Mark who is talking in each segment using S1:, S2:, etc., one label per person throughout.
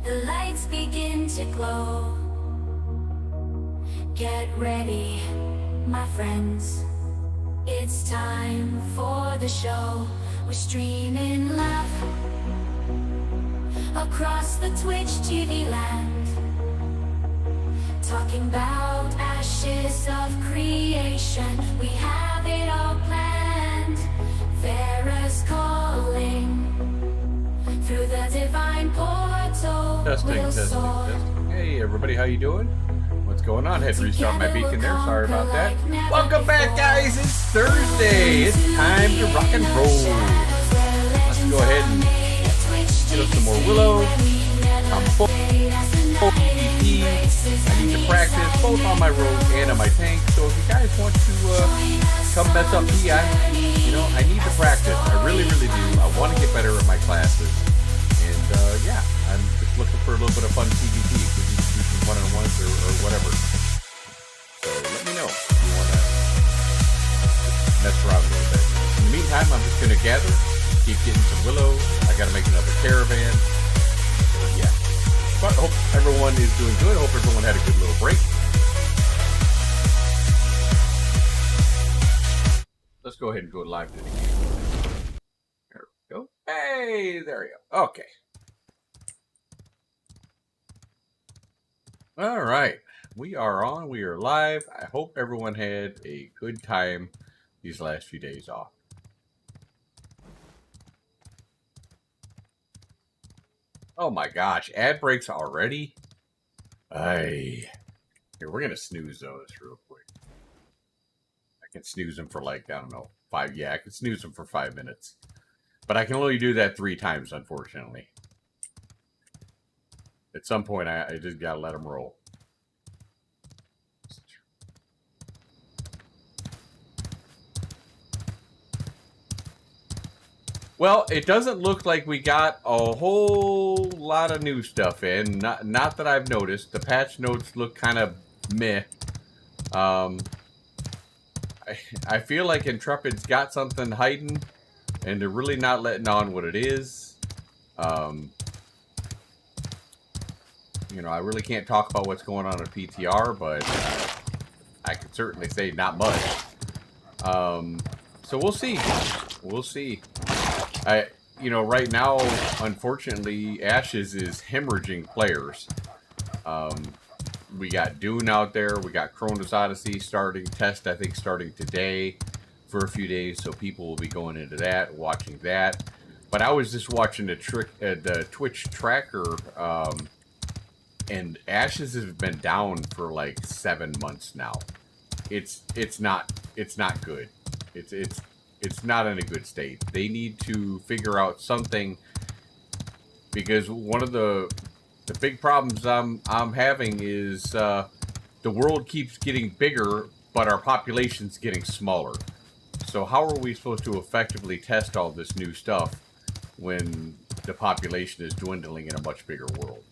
S1: The lights begin to glow. Get ready, my friends. It's time for the show. We're streaming live across the Twitch TV land, talking about ashes of creation. We have it all planned. Farah's calling through the divine portal.
S2: Testing. Hey everybody, how you doing? What's going on? Had to restart my beacon there. Sorry about that. Welcome back, guys. It's Thursday. It's time to rock and roll. Let's go ahead and get us some more willow. I'm full PvP. I need to practice both on my rogue and on my tank. So if you guys want to come mess up me, I need to practice. I really do. I want to get better at my classes. And yeah, I'm just looking for a little bit of fun PvP. One-on-ones or whatever. So let me know if you want to mess around a little bit. In the meantime, I'm just going to gather, keep getting some willow. I got to make another caravan. So yeah. But I hope everyone is doing good. I hope everyone had a good little break. Let's go ahead and go live to the game. There we go. Hey, there we go. Okay. All right, we are on. We are live. I hope everyone had a good time these last few days off. Oh my gosh, ad breaks already? Here, we're gonna snooze those real quick. I can snooze them for like, I don't know, 5. Yeah, I can snooze them for 5 minutes. But I can only do that 3 times, unfortunately. At some point, I just gotta let them roll. Well, it doesn't look like we got a whole lot of new stuff in. Not that I've noticed. The patch notes look kind of meh. I feel like Intrepid's got something hiding, and they're really not letting on what it is. I really can't talk about what's going on at PTR, but I can certainly say not much. So we'll see. We'll see. Right now, unfortunately, Ashes is hemorrhaging players. We got Dune out there. We got Chronos Odyssey starting today for a few days. So people will be going into that, watching that. But I was just watching the Twitch tracker. And Ashes has been down for like 7 months now. It's not good. It's not in a good state. They need to figure out something, because one of the big problems I'm having is the world keeps getting bigger, but our population's getting smaller. So how are we supposed to effectively test all this new stuff when the population is dwindling in a much bigger world?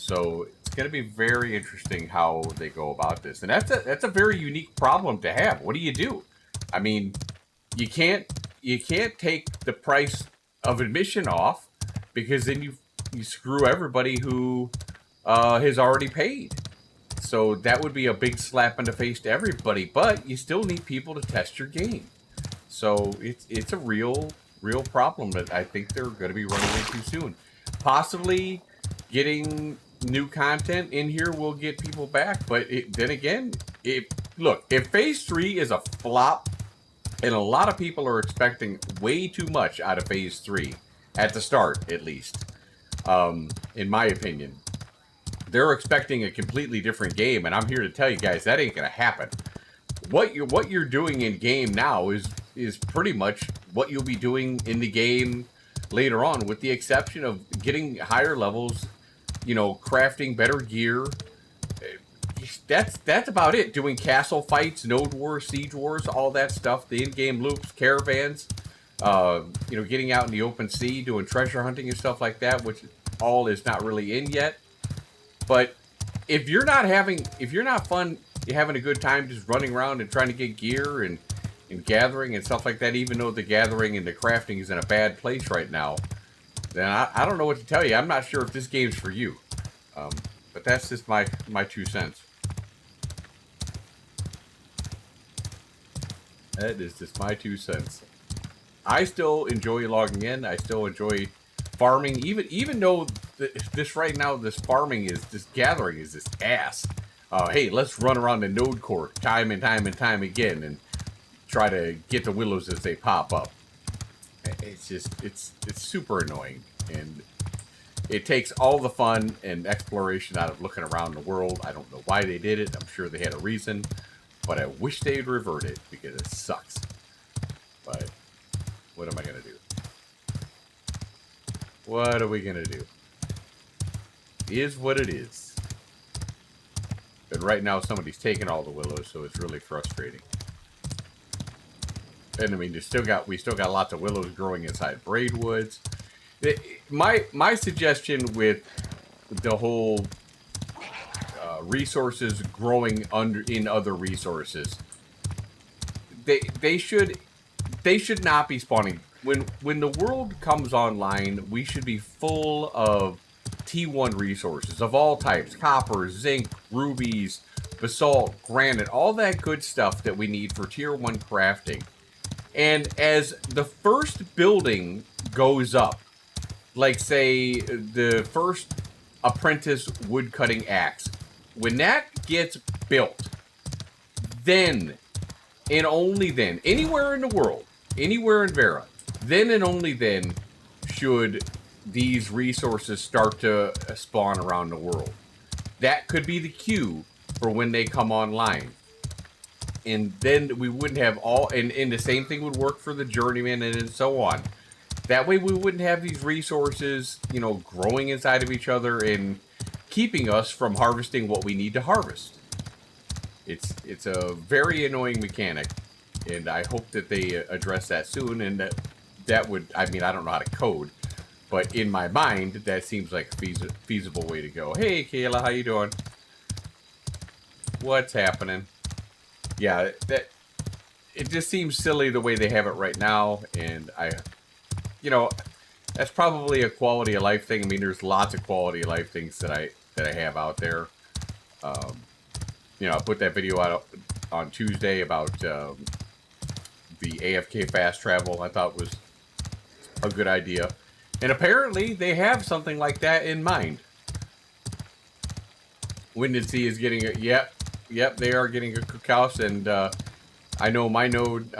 S2: So it's going to be very interesting how they go about this. And that's a very unique problem to have. What do you do? I mean, you can't take the price of admission off, because then you screw everybody who has already paid. So that would be a big slap in the face to everybody, but you still need people to test your game. So it's a real problem that I think they're going to be running into soon. Possibly getting new content in here will get people back, but then again, if Phase 3 is a flop, and a lot of people are expecting way too much out of Phase 3 at the start, at least, in my opinion, they're expecting a completely different game, and I'm here to tell you guys that ain't gonna happen. What you're doing in game now is pretty much what you'll be doing in the game later on, with the exception of getting higher levels, crafting better gear. That's about it. Doing castle fights, node wars, siege wars, all that stuff. The in-game loops, caravans, getting out in the open sea, doing treasure hunting and stuff like that, which all is not really in yet. But if you're not having fun, you're having a good time just running around and trying to get gear and gathering and stuff like that, even though the gathering and the crafting is in a bad place right now, then I don't know what to tell you. I'm not sure if this game's for you. Um, but that's just my 2 cents. That is just my 2 cents. I still enjoy logging in. I still enjoy farming, even though this right now, this farming is just gathering is this ass. Hey, let's run around the node core time and time and time again and try to get the willows as they pop up. It's just it's super annoying, and it takes all the fun and exploration out of looking around the world. I don't know why they did it. I'm sure they had a reason, but I wish they'd revert it because it sucks. But what am I gonna do? What are we gonna do? It is what it is. And right now somebody's taking all the willows, so it's really frustrating. And I mean, we still got lots of willows growing inside braidwoods. My suggestion with the whole resources growing in other resources, they should not be spawning when the world comes online. We should be full of T1 resources of all types: copper, zinc, rubies, basalt, granite, all that good stuff that we need for tier 1 crafting. And as the first building goes up, like say the first apprentice woodcutting axe, when that gets built, then and only then, anywhere in the world, anywhere in Vera, then and only then should these resources start to spawn around the world. That could be the cue for when they come online. And then we wouldn't have all, and the same thing would work for the journeyman and so on. That way we wouldn't have these resources, growing inside of each other and keeping us from harvesting what we need to harvest. It's a very annoying mechanic, and I hope that they address that soon, and that would, I mean, I don't know how to code, but in my mind, that seems like a feasible way to go. Hey, Kayla, how you doing? What's happening? Yeah, it just seems silly the way they have it right now, and that's probably a quality of life thing. I mean, there's lots of quality of life things that I have out there. I put that video out on Tuesday about the AFK fast travel. I thought was a good idea, and apparently they have something like that in mind. Windansea is getting a yep, they are getting a cookhouse, and I know my node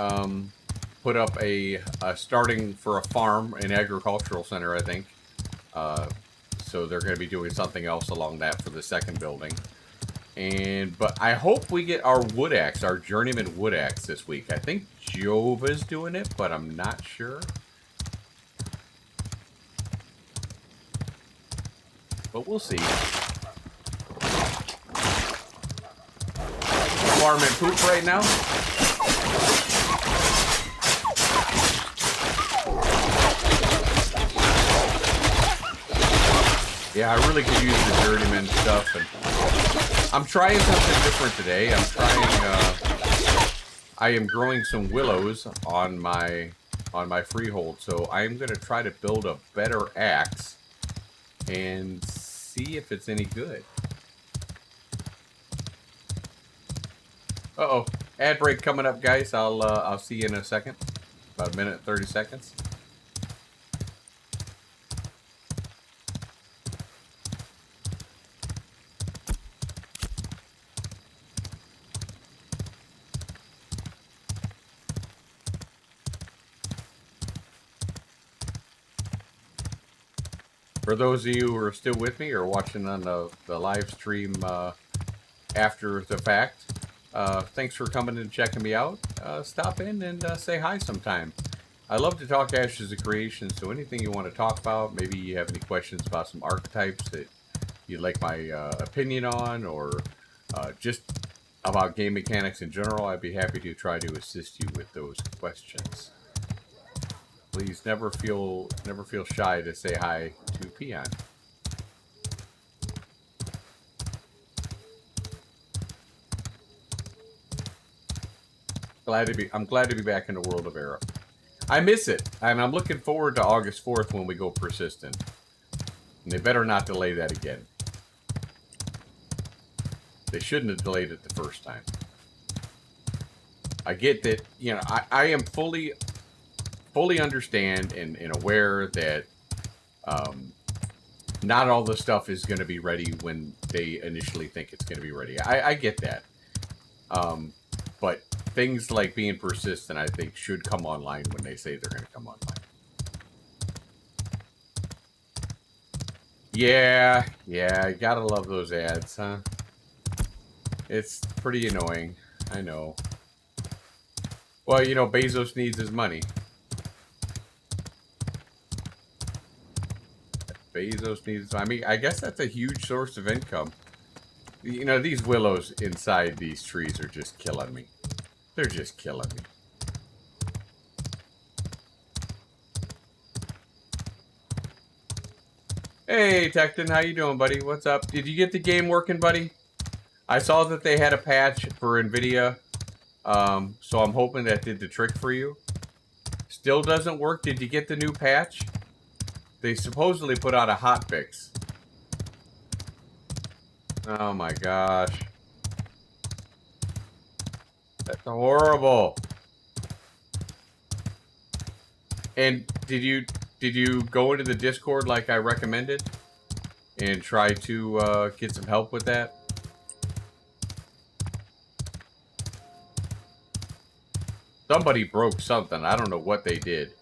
S2: put up a starting for a farm, an agricultural center, I think. So they're going to be doing something else along that for the second building. But I hope we get our wood axe, our journeyman wood axe this week. I think Jova's doing it, but I'm not sure. But we'll see. Farm and poop right now. Yeah, I really could use the journeyman stuff, and I'm trying something different today. I am growing some willows on my freehold, so I'm going to try to build a better axe and see if it's any good. Uh-oh, ad break coming up, guys. I'll see you in a second, about a minute and 30 seconds. For those of you who are still with me or watching on the live stream after the fact, thanks for coming and checking me out. Stop in and say hi sometime. I love to talk Ashes of Creation, so anything you want to talk about, maybe you have any questions about some archetypes that you'd like my opinion on, or just about game mechanics in general, I'd be happy to try to assist you with those questions. Please never feel shy to say hi to Peon. I'm glad to be back in the world of Era. I miss it, and I'm looking forward to August 4th when we go persistent. And they better not delay that again. They shouldn't have delayed it the first time. I get that, you know, I am fully understand and aware that not all the stuff is going to be ready when they initially think it's going to be ready. I get that. But things like being persistent, I think, should come online when they say they're going to come online. Yeah, you gotta love those ads, huh? It's pretty annoying. I know. Well, you know, Bezos needs his money. Bezos needs... I mean, I guess that's a huge source of income. You know, these willows inside these trees are just killing me. They're just killing me. Hey, Tecton, how you doing, buddy? What's up? Did you get the game working, buddy? I saw that they had a patch for NVIDIA, so I'm hoping that did the trick for you. Still doesn't work? Did you get the new patch? They supposedly put out a hotfix. Oh my gosh. That's horrible. And did you go into the Discord like I recommended and try to get some help with that? Somebody broke something. I don't know what they did.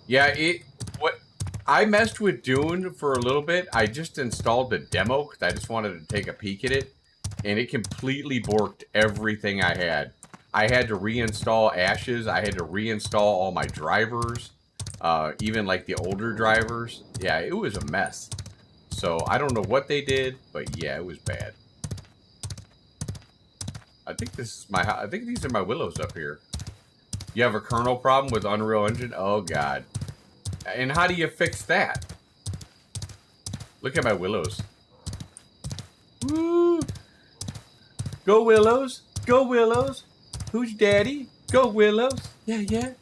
S2: Yeah, I messed with Dune for a little bit. I just installed the demo because I just wanted to take a peek at it. And it completely borked everything I had. I had to reinstall Ashes. I had to reinstall all my drivers. Even like the older drivers. Yeah, it was a mess. So I don't know what they did, but yeah, it was bad. I think these are my willows up here. You have a kernel problem with Unreal Engine? Oh god. And how do you fix that? Look at my willows. Woo! Go Willows! Go Willows! Who's daddy? Go Willows! Yeah.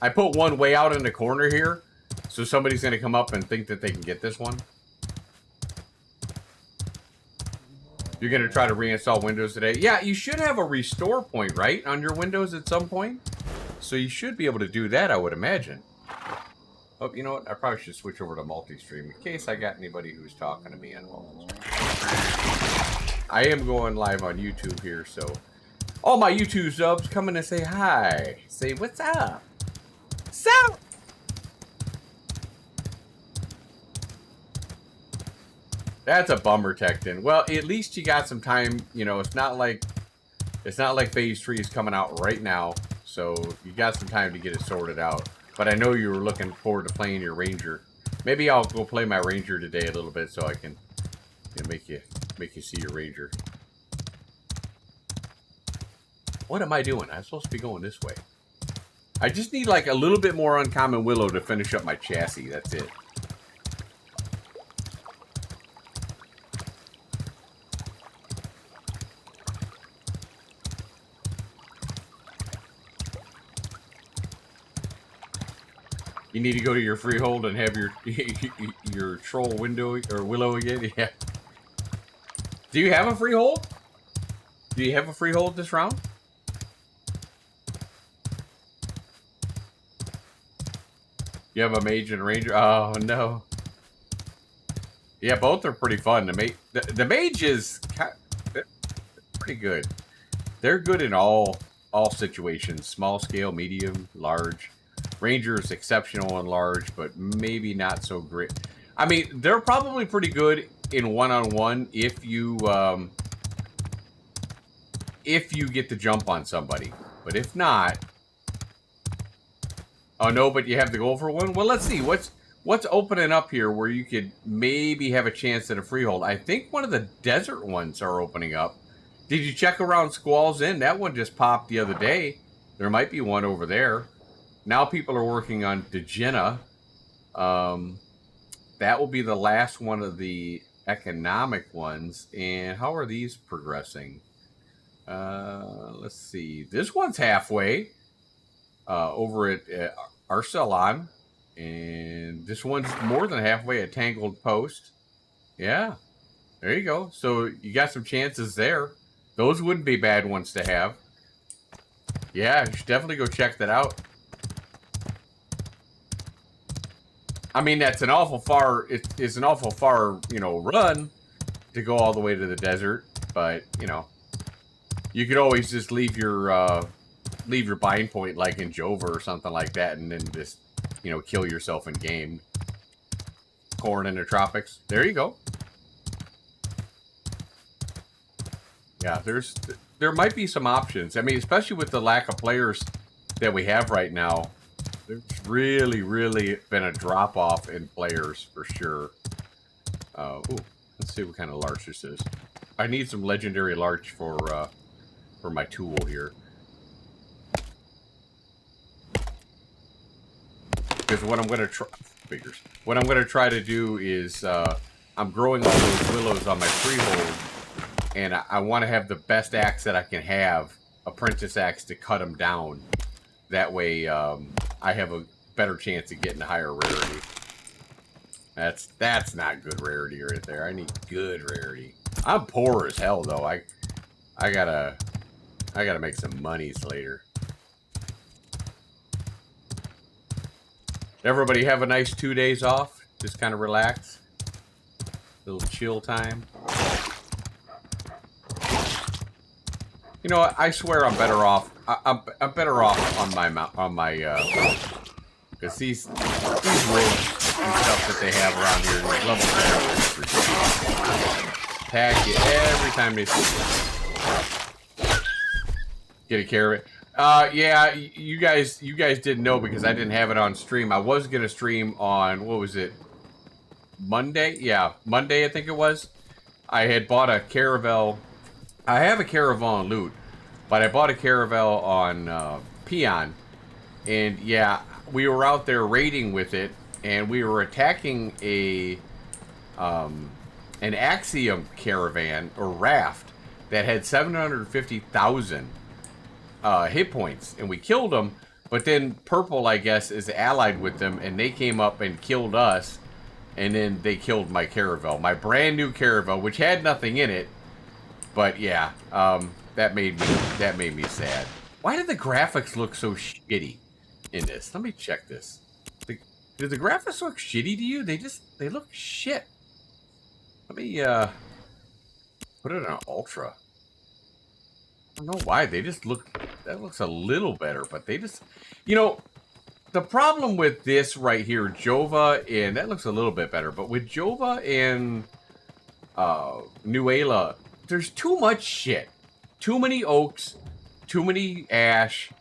S2: I put one way out in the corner here, so somebody's gonna come up and think that they can get this one. You're gonna try to reinstall Windows today? Yeah, you should have a restore point, right? On your Windows at some point? So you should be able to do that, I would imagine. Oh, you know what? I probably should switch over to multi-stream in case I got anybody who's talking to me on multi-stream. I am going live on YouTube here, so all my YouTube subs come in and say hi. Say, what's up? So, that's a bummer, Tecton. Well, at least you got some time. You know, it's not like Phase 3 is coming out right now, so you got some time to get it sorted out. But I know you were looking forward to playing your Ranger. Maybe I'll go play my Ranger today a little bit so I can, you know, make you see your Ranger. What am I doing? I'm supposed to be going this way. I just need like a little bit more uncommon willow to finish up my chassis. That's it. You need to go to your Freehold and have your troll window or willow again. Yeah. Do you have a Freehold? Do you have a Freehold this round? You have a mage and a ranger. Oh no. Yeah, both are pretty fun. The mage is pretty good. They're good in all situations: small scale, medium, large. Ranger is exceptional and large, but maybe not so great. I mean, they're probably pretty good in one-on-one if you get the jump on somebody. But if not, oh no, but you have the goal for one. Well, let's see what's opening up here where you could maybe have a chance at a Freehold. I think one of the desert ones are opening up. Did you check around Squall's Inn? That one just popped the other day. There might be one over there. Now people are working on Dagina. that will be the last one of the economic ones. And how are these progressing? Let's see. This one's halfway over at Arcelon. And this one's more than halfway at Tangled Post. Yeah, there you go. So you got some chances there. Those wouldn't be bad ones to have. Yeah, you should definitely go check that out. I mean, that's an awful far. It's an awful far, run to go all the way to the desert. But you could always just leave your bind point like in Jova or something like that, and then just kill yourself in game. Corn in the tropics. There you go. Yeah, there might be some options. I mean, especially with the lack of players that we have right now, there's really, really been a drop off in players for sure. Ooh, let's see what kind of larch this is. I need some legendary larch for my tool here. Because what I'm gonna try, figures. What I'm gonna try to do is I'm growing all those willows on my freehold. And I want to have the best axe that I can have, apprentice axe, to cut them down. That way, I have a better chance of getting a higher rarity. That's not good rarity right there. I need good rarity. I'm poor as hell though. I gotta make some monies later. Everybody have a nice 2 days off. Just kind of relax. Little chill time. You know what? I swear I'm better off. I'm better off on my because these robes and stuff that they have around here, level 10, tag you every time they get care of it. Yeah, you guys didn't know because I didn't have it on stream. I was gonna stream on, what was it? Monday? Yeah, Monday I think it was. I had bought a caravel. I have a caravel loot, but I bought a caravel on Peon, and yeah, we were out there raiding with it, and we were attacking an Axiom caravan or raft that had 750,000 hit points, and we killed them. But then Purple, I guess, is allied with them, and they came up and killed us, and then they killed my caravel, my brand new caravel, which had nothing in it. But yeah, that made me sad. Why did the graphics look so shitty in this? Let me check this. Do the graphics look shitty to you? They look shit. Let me put it on ultra. I don't know why. They just look, that looks a little better, but they just, the problem with this right here, Jova, and that looks a little bit better, but with Jova and Nuela, there's too much shit. Too many oaks, too many ash,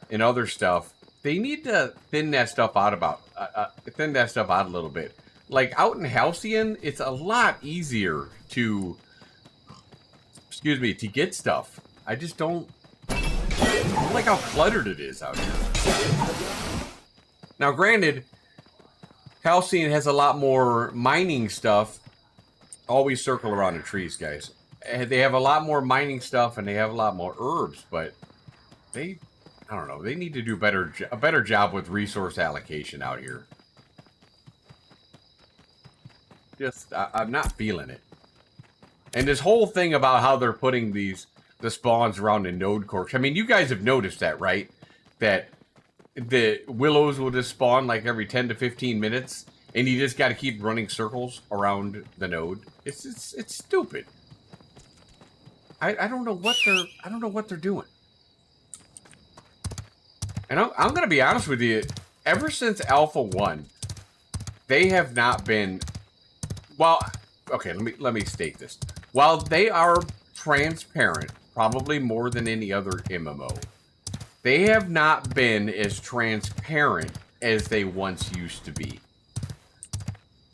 S2: and other stuff. They need to thin that stuff out a little bit. Like out in Halcyon, it's a lot easier to, to get stuff. I just don't like how cluttered it is out here. Now, granted, Halcyon has a lot more mining stuff. Always circle around the trees, guys. They have a lot more mining stuff, and they have a lot more herbs, but I don't know, they need to do a better job with resource allocation out here. I'm not feeling it. And this whole thing about how they're putting the spawns around the node corks. I mean, you guys have noticed that, right? That the willows will just spawn like every 10 to 15 minutes, and you just got to keep running circles around the node. It's stupid. I don't know what they're doing. And I'm gonna be honest with you. Ever since Alpha 1, they have not been. Well, okay. Let me state this. While they are transparent, probably more than any other MMO, they have not been as transparent as they once used to be.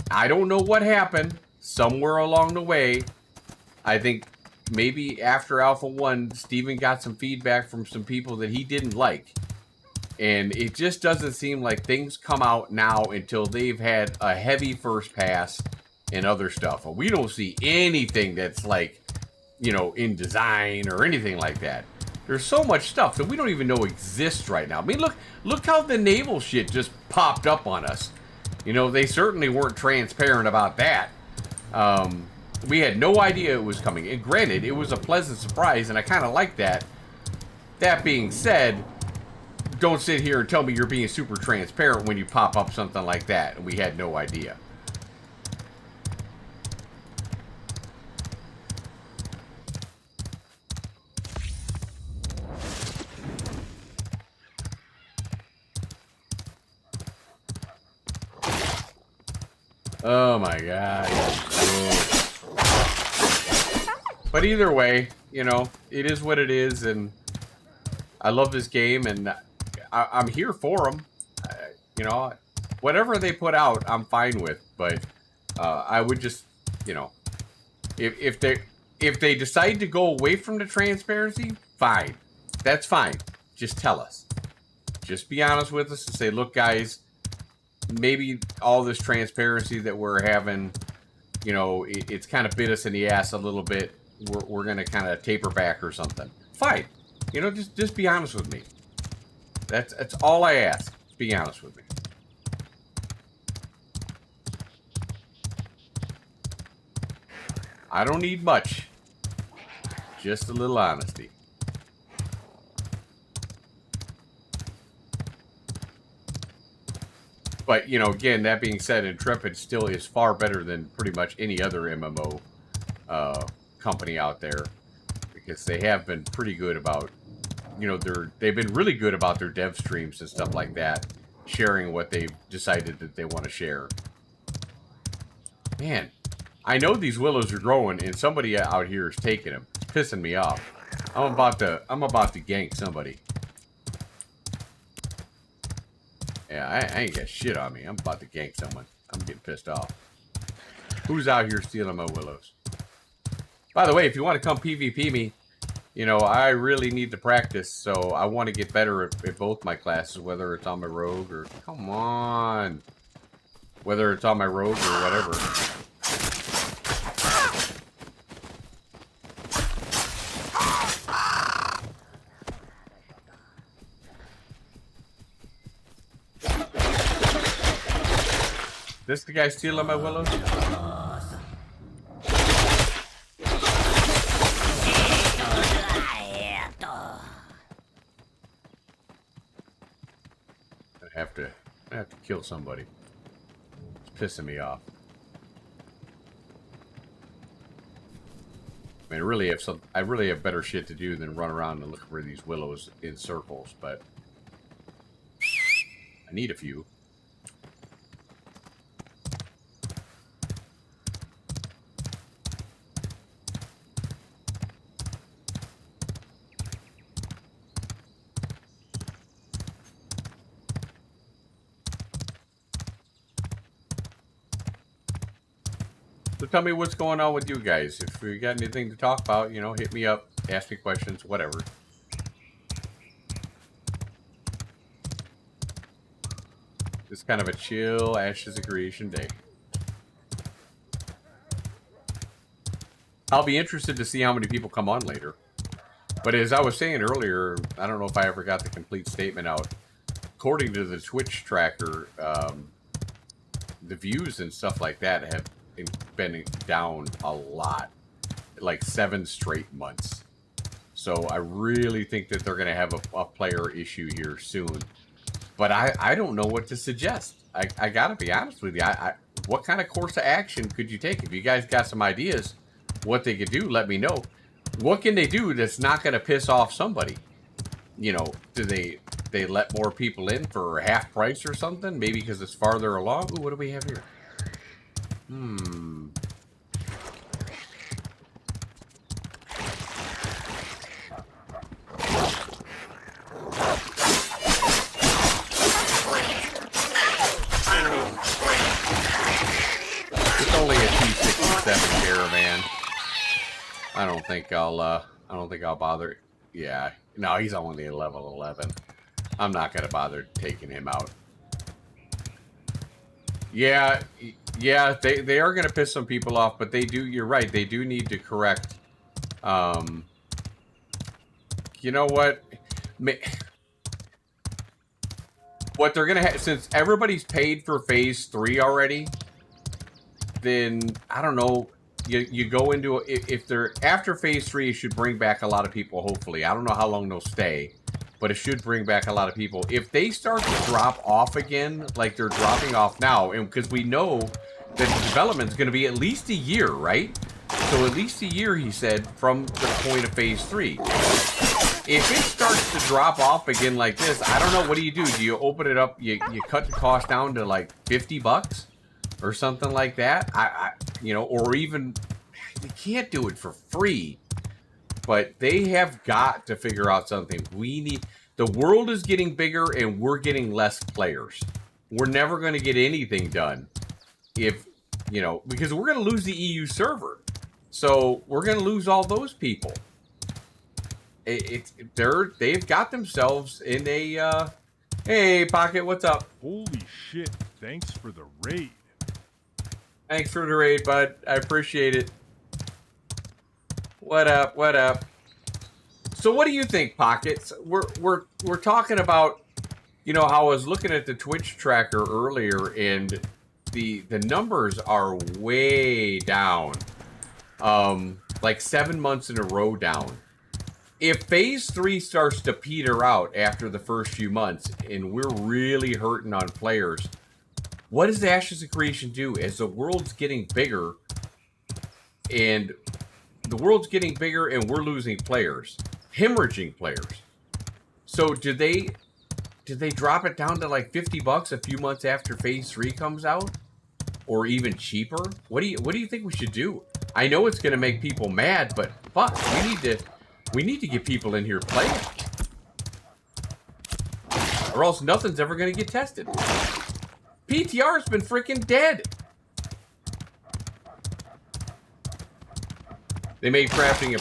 S2: I don't know what happened. Somewhere along the way, I think maybe after Alpha 1, Steven got some feedback from some people that he didn't like. And it just doesn't seem like things come out now until they've had a heavy first pass and other stuff. We don't see anything that's like, you know, in design or anything like that. There's so much stuff that we don't even know exists right now. I mean, look how the naval shit just popped up on us. You know, they certainly weren't transparent about that. We had no idea it was coming. And granted, it was a pleasant surprise, and I kind of like that. That being said, don't sit here and tell me you're being super transparent when you pop up something like that, and we had no idea. Oh my god. But either way, you know, it is what it is, and I love this game, and I'm here for them. You know, whatever they put out, I'm fine with. But I would just, you know, if they decide to go away from the transparency, fine, that's fine. Just tell us. Just be honest with us and say, look, guys, maybe all this transparency that we're having, you know, it's kind of bit us in the ass a little bit. We're going to kind of taper back or something. Fine. You know, just be honest with me. That's all I ask. Be honest with me. I don't need much. Just a little honesty. But, you know, again, that being said, Intrepid still is far better than pretty much any other MMO company out there, because they have been pretty good about, you know, they've been really good about their dev streams and stuff like that, sharing what they've decided that they want to share. Man, I know these willows are growing, and somebody out here is taking them. It's pissing me off. I'm about to gank somebody. Yeah, I ain't got shit on me. I'm about to gank someone. I'm getting pissed off. Who's out here stealing my willows? By the way, if you want to come PvP me, you know, I really need to practice, so I want to get better at both my classes, whether it's on my rogue or... Come on! Whether it's on my rogue or whatever. This the guy stealing my willows? I have to kill somebody. It's pissing me off. I mean, I really have better shit to do than run around and look for these willows in circles, but I need a few. So tell me what's going on with you guys. If you got anything to talk about, you know, hit me up, ask me questions, whatever. It's kind of a chill Ashes of Creation day. I'll be interested to see how many people come on later. But as I was saying earlier, I don't know if I ever got the complete statement out. According to the Twitch tracker, the views and stuff like that have been down a lot, like 7 straight months. So I really think that they're going to have a player issue here soon. But I don't know what to suggest. I got to be honest with you. What kind of course of action could you take? If you guys got some ideas what they could do, let me know. What can they do that's not going to piss off somebody? You know, do they let more people in for half price or something? Maybe because it's farther along? Ooh, what do we have here? It's only a T-67 caravan. I don't think I'll bother. Yeah, no, he's only a level 11. I'm not gonna bother taking him out. Yeah, yeah, they are gonna piss some people off, but they do. You're right. They do need to correct. You know what? What they're gonna have, since everybody's paid for phase 3 already, then I don't know. You go into if they're after phase 3, it should bring back a lot of people. Hopefully, I don't know how long they'll stay, but it should bring back a lot of people. If they start to drop off again, like they're dropping off now, and because we know that the development is going to be at least a year, right? So at least a year, he said, from the point of phase 3. If it starts to drop off again like this, I don't know. What do? Do you open it up? You cut the cost down to like $50 or something like that? You know, or even you can't do it for free. But they have got to figure out something. We need. The world is getting bigger, and we're getting less players. We're never going to get anything done if, you know, because we're going to lose the EU server. So we're going to lose all those people. They've got themselves in a. Hey, Pocket, what's up?
S3: Holy shit! Thanks for the raid.
S2: Thanks for the raid, bud. I appreciate it. What up? What up? So, what do you think, Pockets? We're talking about, you know, how I was looking at the Twitch tracker earlier, and the numbers are way down. Like 7 months in a row down. If phase 3 starts to peter out after the first few months, and we're really hurting on players, what does Ashes of Creation do as the world's getting bigger, and we're losing players, hemorrhaging players? So did they drop it down to like $50 a few months after phase 3 comes out, or even cheaper? What do you think we should do? I know it's going to make people mad, but fuck, we need to get people in here playing, or else nothing's ever going to get tested. PTR's been freaking dead. They made crafting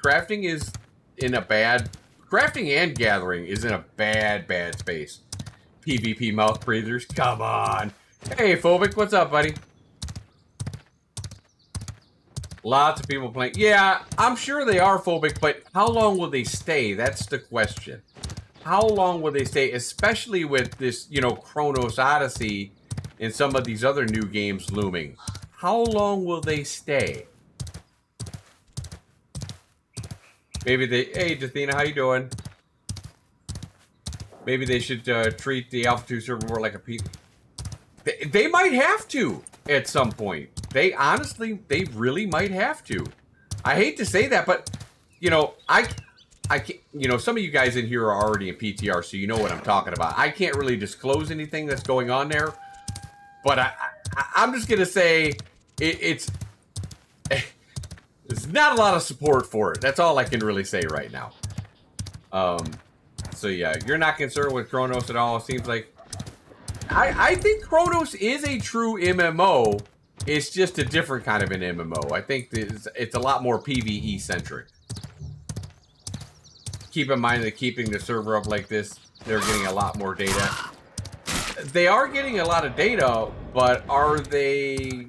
S2: crafting is in a bad. Crafting and gathering is in a bad space. PvP mouth breathers, come on. Hey, Phobic, what's up, buddy? Lots of people playing. Yeah, I'm sure they are Phobic, but how long will they stay? That's the question. How long will they stay, especially with this, you know, Chronos Odyssey and some of these other new games looming? How long will they stay? Maybe they... Hey, Dathena, how you doing? Maybe they should treat the Alpha 2 server more like a P... They might have to at some point. They really might have to. I hate to say that, but, you know, I can't, you know, some of you guys in here are already in PTR, so you know what I'm talking about. I can't really disclose anything that's going on there, but I'm just going to say it's there's not a lot of support for it. That's all I can really say right now. So yeah, you're not concerned with Chronos at all. It seems like I think Chronos is a true MMO. It's just a different kind of an MMO. I think it's a lot more PvE centric. Keep in mind that keeping the server up like this, they're getting a lot more data. They are getting a lot of data, but are they?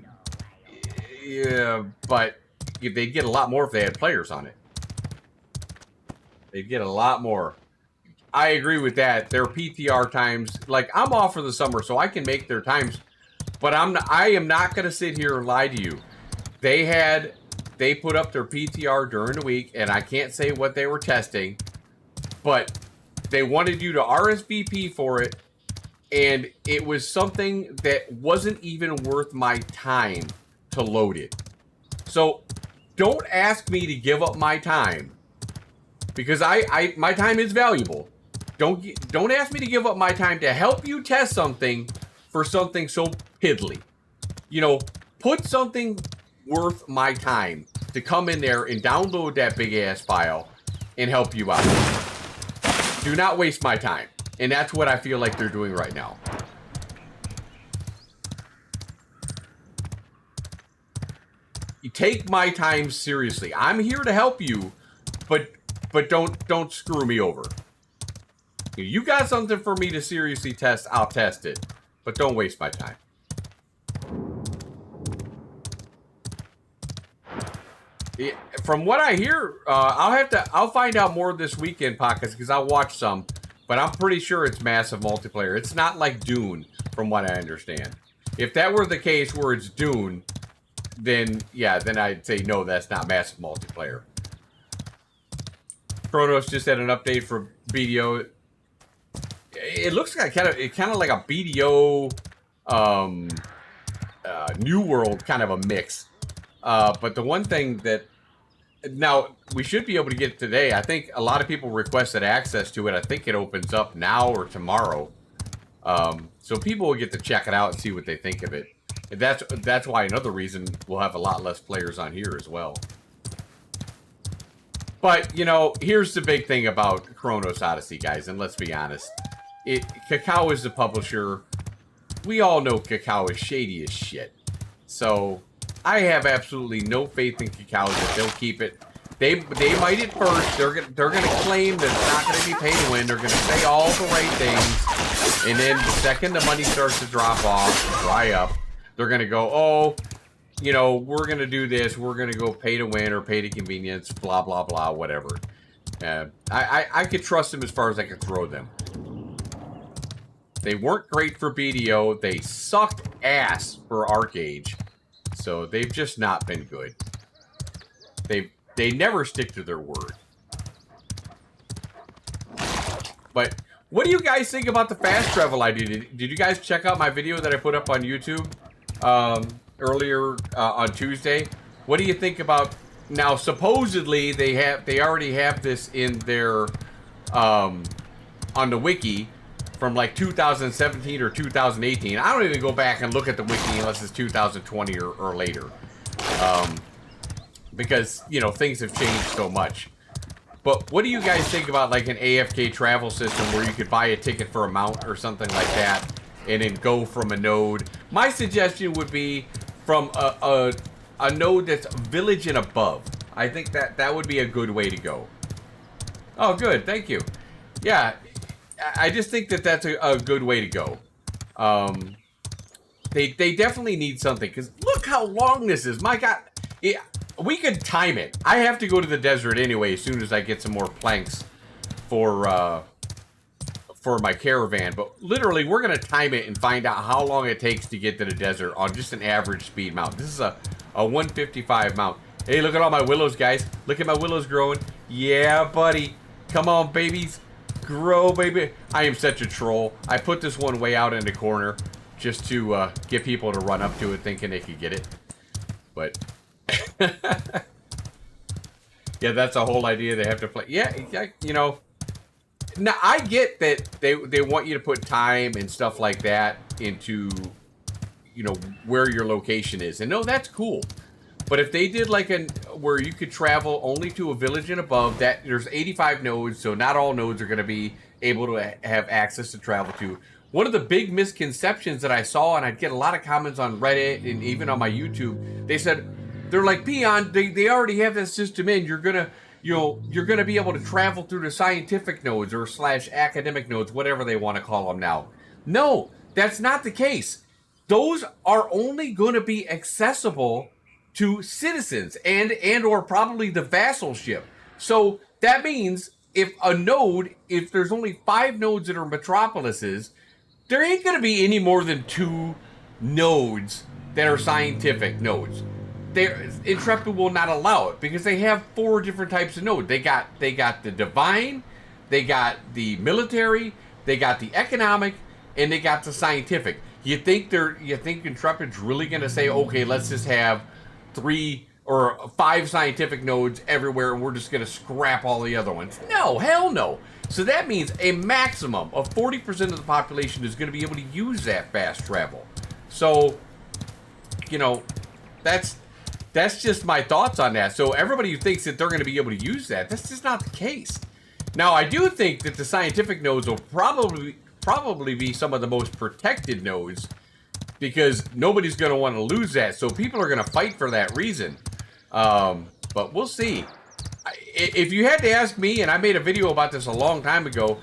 S2: Yeah, but they'd get a lot more if they had players on it. They'd get a lot more. I agree with that. Their PTR times, like, I'm off for the summer, so I can make their times, but I am not going to sit here and lie to you. They put up their PTR during the week, and I can't say what they were testing, but they wanted you to RSVP for it, and it was something that wasn't even worth my time to load it. So don't ask me to give up my time, because my time is valuable. Don't ask me to give up my time to help you test something for something so piddly. You know, put something worth my time to come in there and download that big ass file and help you out. Do not waste my time. And that's what I feel like they're doing right now. You take my time seriously. I'm here to help you, but don't screw me over. You got something for me to seriously test, I'll test it. But don't waste my time. Yeah, from what I hear, I'll find out more this weekend, Pockets, because I'll watch some. But I'm pretty sure it's massive multiplayer. It's not like Dune, from what I understand. If that were the case where it's Dune, then, yeah, then I'd say, no, that's not massive multiplayer. Kronos just had an update for BDO. It looks like kind of like a BDO New World kind of a mix. But the one thing that now we should be able to get today, I think a lot of people requested access to it. I think it opens up now or tomorrow. So people will get to check it out and see what they think of it. And that's why another reason we'll have a lot less players on here as well. But, you know, here's the big thing about Kronos Odyssey, guys, and let's be honest. Kakao is the publisher. We all know Kakao is shady as shit. So, I have absolutely no faith in Kakao that they'll keep it. They might at first. They're gonna claim that it's not gonna be pay to win. They're gonna say all the right things. And then the second the money starts to drop off, dry up, they're gonna go, oh, you know, we're going to do this. We're going to go pay to win or pay to convenience, blah, blah, blah, whatever. I could trust them as far as I could throw them. They weren't great for BDO. They sucked ass for ArcAge. So they've just not been good. They never stick to their word. But what do you guys think about the fast travel idea? Did you guys check out my video that I put up on YouTube? Earlier on Tuesday. What do you think about now? Supposedly they already have this in their on the wiki from like 2017 or 2018. I don't even go back and look at the wiki unless it's 2020 or later, because you know things have changed so much. But what do you guys think about like an AFK travel system where you could buy a ticket for a mount or something like that and then go from a node? My suggestion would be from a node that's village and above. I think that would be a good way to go. Oh, good. Thank you. Yeah, I just think that's a good way to go. They definitely need something, because look how long this is. My God. We could time it. I have to go to the desert anyway as soon as I get some more planks for my caravan, but literally we're gonna time it and find out how long it takes to get to the desert on just an average speed mount. This is a 155 mount. Hey, look at all my willows, guys. Look at my willows growing. Yeah, buddy. Come on, babies. Grow, baby. I am such a troll. I put this one way out in the corner just to get people to run up to it thinking they could get it. But yeah, that's the whole idea. They have to play. Yeah, you know. Now, I get that they want you to put time and stuff like that into, you know, where your location is. And no, that's cool. But if they did like where you could travel only to a village and above, that there's 85 nodes, so not all nodes are going to be able to have access to travel to. One of the big misconceptions that I saw, and I'd get a lot of comments on Reddit and even on my YouTube, they said, they're like, Peon, they already have that system in. You're going to... You know, you're going to be able to travel through the scientific nodes or / academic nodes, whatever they want to call them now. No, that's not the case. Those are only going to be accessible to citizens and or probably the vassalship. So that means if there's only 5 nodes that are metropolises, there ain't going to be any more than 2 nodes that are scientific nodes. Intrepid will not allow it because they have 4 different types of nodes. They got the divine, they got the military, they got the economic, and they got the scientific. You think Intrepid's really gonna say, okay, let's just have 3 or 5 scientific nodes everywhere and we're just gonna scrap all the other ones? No, hell no. So that means a maximum of 40% of the population is gonna be able to use that fast travel. So, you know, that's just my thoughts on that. So everybody who thinks that they're going to be able to use that, that's just not the case. Now, I do think that the scientific nodes will probably be some of the most protected nodes because nobody's going to want to lose that. So people are going to fight for that reason. But we'll see. If you had to ask me, and I made a video about this a long time ago,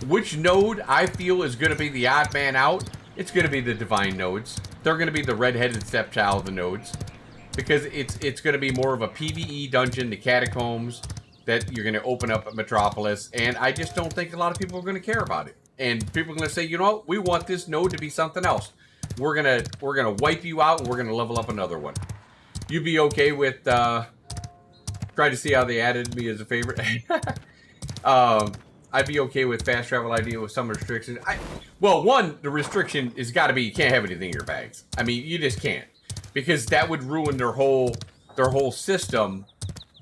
S2: which node I feel is going to be the odd man out, it's going to be the divine nodes. They're going to be the redheaded stepchild of the nodes. Because it's going to be more of a PvE dungeon, the catacombs, that you're going to open up at Metropolis. And I just don't think a lot of people are going to care about it. And people are going to say, you know what, we want this node to be something else. We're gonna wipe you out and we're gonna level up another one. You'd be okay with try to see how they added me as a favorite. I'd be okay with fast travel idea with some restrictions. Well, one, the restriction is got to be you can't have anything in your bags. I mean, you just can't, because that would ruin their whole system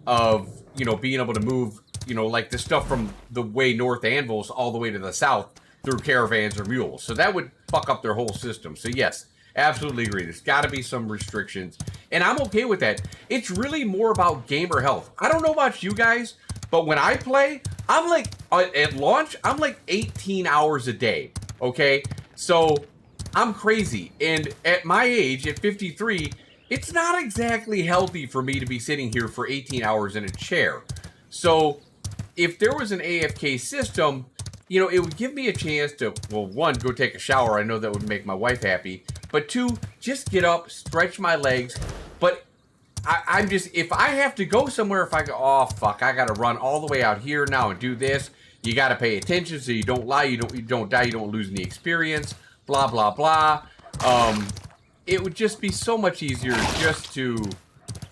S2: of, you know, being able to move, you know, like the stuff from the way north anvils all the way to the south through caravans or mules. So that would fuck up their whole system. So yes, absolutely agree. There's got to be some restrictions. And I'm okay with that. It's really more about gamer health. I don't know about you guys, but when I play, I'm like, at launch, I'm like 18 hours a day. Okay? So I'm crazy. And at my age, at 53, it's not exactly healthy for me to be sitting here for 18 hours in a chair. So if there was an AFK system, you know, it would give me a chance to, well, one, go take a shower. I know that would make my wife happy. But two, just get up, stretch my legs. But I'm just, if I have to go somewhere, if I go, oh, fuck, I got to run all the way out here now and do this. You got to pay attention so you don't lie, you don't die, you don't lose any experience, blah, blah, blah. It would just be so much easier just to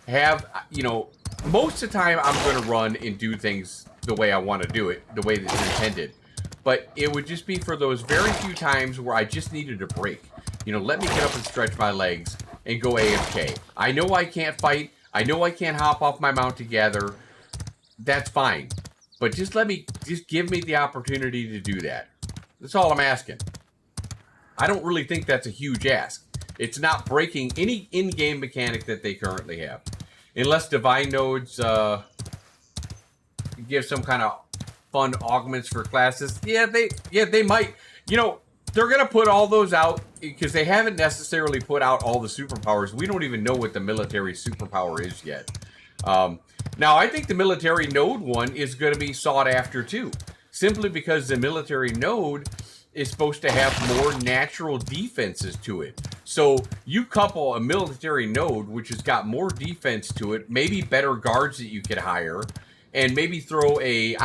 S2: have, you know, most of the time I'm going to run and do things the way I want to do it, the way that's intended. But it would just be for those very few times where I just needed a break. You know, let me get up and stretch my legs and go AFK. I know I can't fight. I know I can't hop off my mount together. That's fine. But just give me the opportunity to do that. That's all I'm asking. I don't really think that's a huge ask. It's not breaking any in-game mechanic that they currently have. Unless Divine Nodes give some kind of fun augments for classes. Yeah, they might. You know, they're going to put all those out because they haven't necessarily put out all the superpowers. We don't even know what the military superpower is yet. Now, I think the military node one is going to be sought after too. Simply because the military node is supposed to have more natural defenses to it. So you couple a military node, which has got more defense to it, maybe better guards that you could hire, and maybe throw a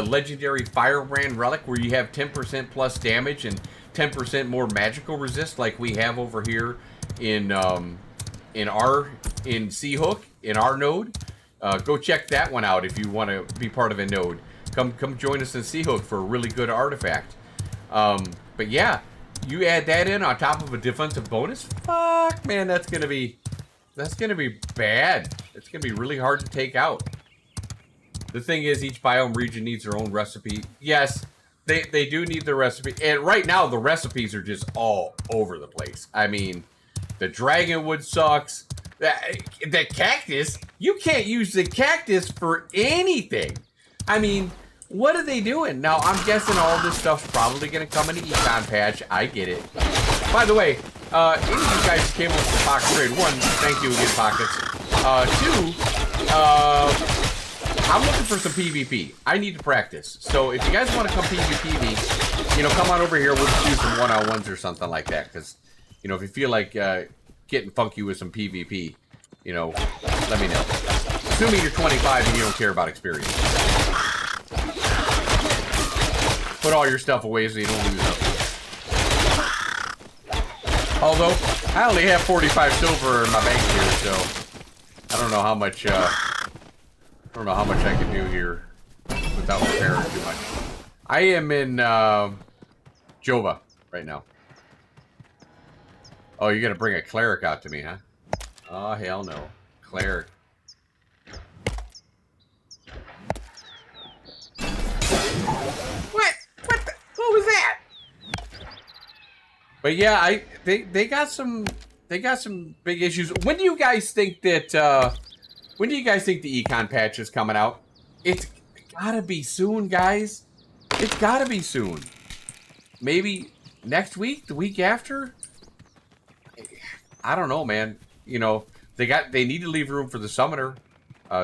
S2: legendary Firebrand relic where you have 10% plus damage and 10% more magical resist, like we have over here in Seahook, in our node. Go check that one out if you want to be part of a node. Come join us in Seahook for a really good artifact. But yeah, you add that in on top of a defensive bonus. Fuck, man, that's gonna be bad. It's gonna be really hard to take out. The thing is, each biome region needs their own recipe. Yes, they do need the recipe. And right now, the recipes are just all over the place. I mean, the dragonwood sucks. The cactus, you can't use the cactus for anything. I mean, what are they doing? Now, I'm guessing all this stuff's probably going to come in the econ patch. I get it. By the way, any of you guys who came over to Pocket Trade, one, thank you again, Pockets. Two, I'm looking for some PvP. I need to practice. So if you guys want to come PvP me, you know, come on over here. We'll just do some one-on-ones or something like that. Because, you know, if you feel like getting funky with some PvP, you know, let me know. Assuming you're 25 and you don't care about experience. Put all your stuff away so you don't lose it. Although, I only have 45 silver in my bank here, so I don't know how much I can do here without repairing too much. I am in Jova right now. Oh, you're gonna bring a cleric out to me, huh? Oh, hell no. Cleric. What? What was that? But yeah, they got some big issues. When do you guys think that when do you guys think the econ patch is coming out? It's gotta be soon, guys. It's gotta be soon. Maybe next week, the week after? I don't know, man. You know, they need to leave room for the summoner.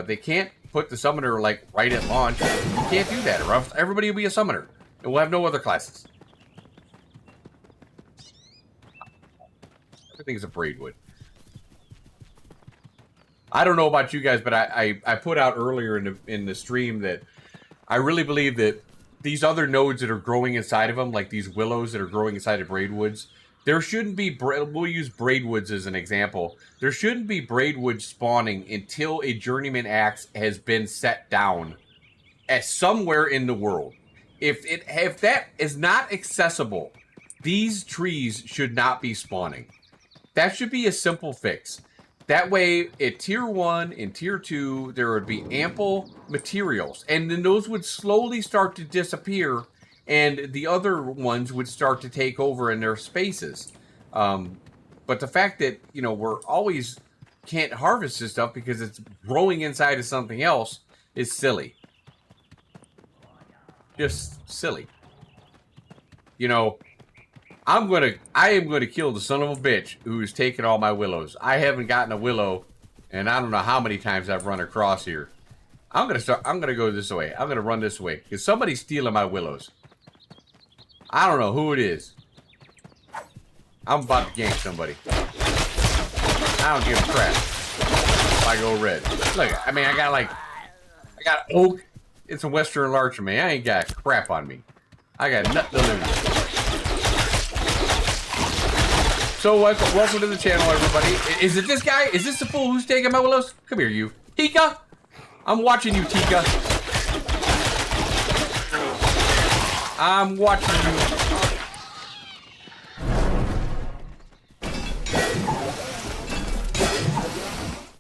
S2: They can't put the summoner like right at launch. You can't do that, or else everybody will be a summoner. And we'll have no other classes. Everything's a braidwood. I don't know about you guys, but I put out earlier in the stream that I really believe that these other nodes that are growing inside of them, like these willows that are growing inside of braidwoods, there shouldn't be, we'll use braidwoods as an example. There shouldn't be braidwood spawning until a journeyman axe has been set down at somewhere in the world. If that is not accessible, these trees should not be spawning. That should be a simple fix. That way, at Tier 1 and Tier 2, there would be ample materials. And then those would slowly start to disappear, and the other ones would start to take over in their spaces. But the fact that, you know, we're always can't harvest this stuff because it's growing inside of something else is silly. Just silly. You know, I am gonna kill the son of a bitch who's taking all my willows. I haven't gotten a willow, and I don't know how many times I've run across here. I'm gonna go this way. I'm gonna run this way because somebody's stealing my willows. I don't know who it is. I'm about to gank somebody. I don't give a crap if I go red. Look, I mean, I got oak. It's a Western Larcher, man. I ain't got crap on me. I got nothing to lose. So, welcome to the channel, everybody. Is it this guy? Is this the fool who's taking my willows? Come here, you. Tika! I'm watching you, Tika. I'm watching you.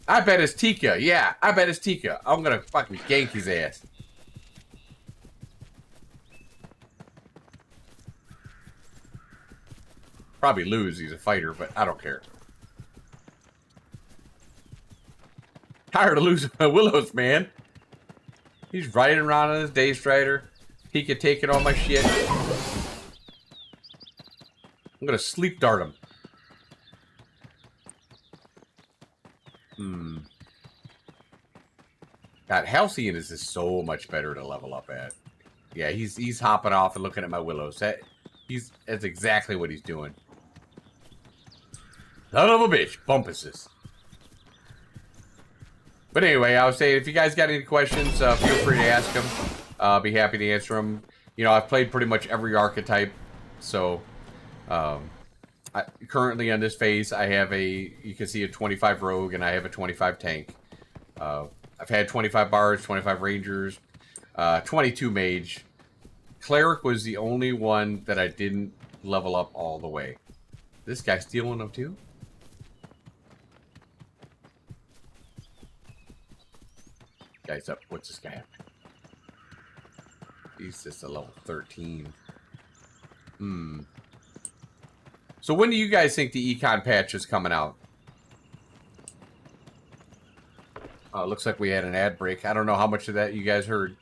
S2: I bet it's Tika. Yeah, I bet it's Tika. I'm gonna fucking gank his ass. Probably lose, he's a fighter, but I don't care. Tired of losing my willows, man. He's riding around on his day strider. He could take it all my shit. I'm gonna sleep dart him. God, Halcyon is just so much better to level up at. Yeah, he's hopping off and looking at my willows. That's exactly what he's doing. Son of a bitch, Bumpuses. But anyway, I was saying, if you guys got any questions, feel free to ask them. I'll be happy to answer them. You know, I've played pretty much every archetype. So, currently on this phase, I have you can see a 25 rogue, and I have a 25 tank. I've had 25 bards, 25 rangers, 22 mage. Cleric was the only one that I didn't level up all the way. This guy stealing them too? Guy's up. What's this guy have? He's just a level 13. So when do you guys think the econ patch is coming out? Looks like we had an ad break. I don't know how much of that you guys heard.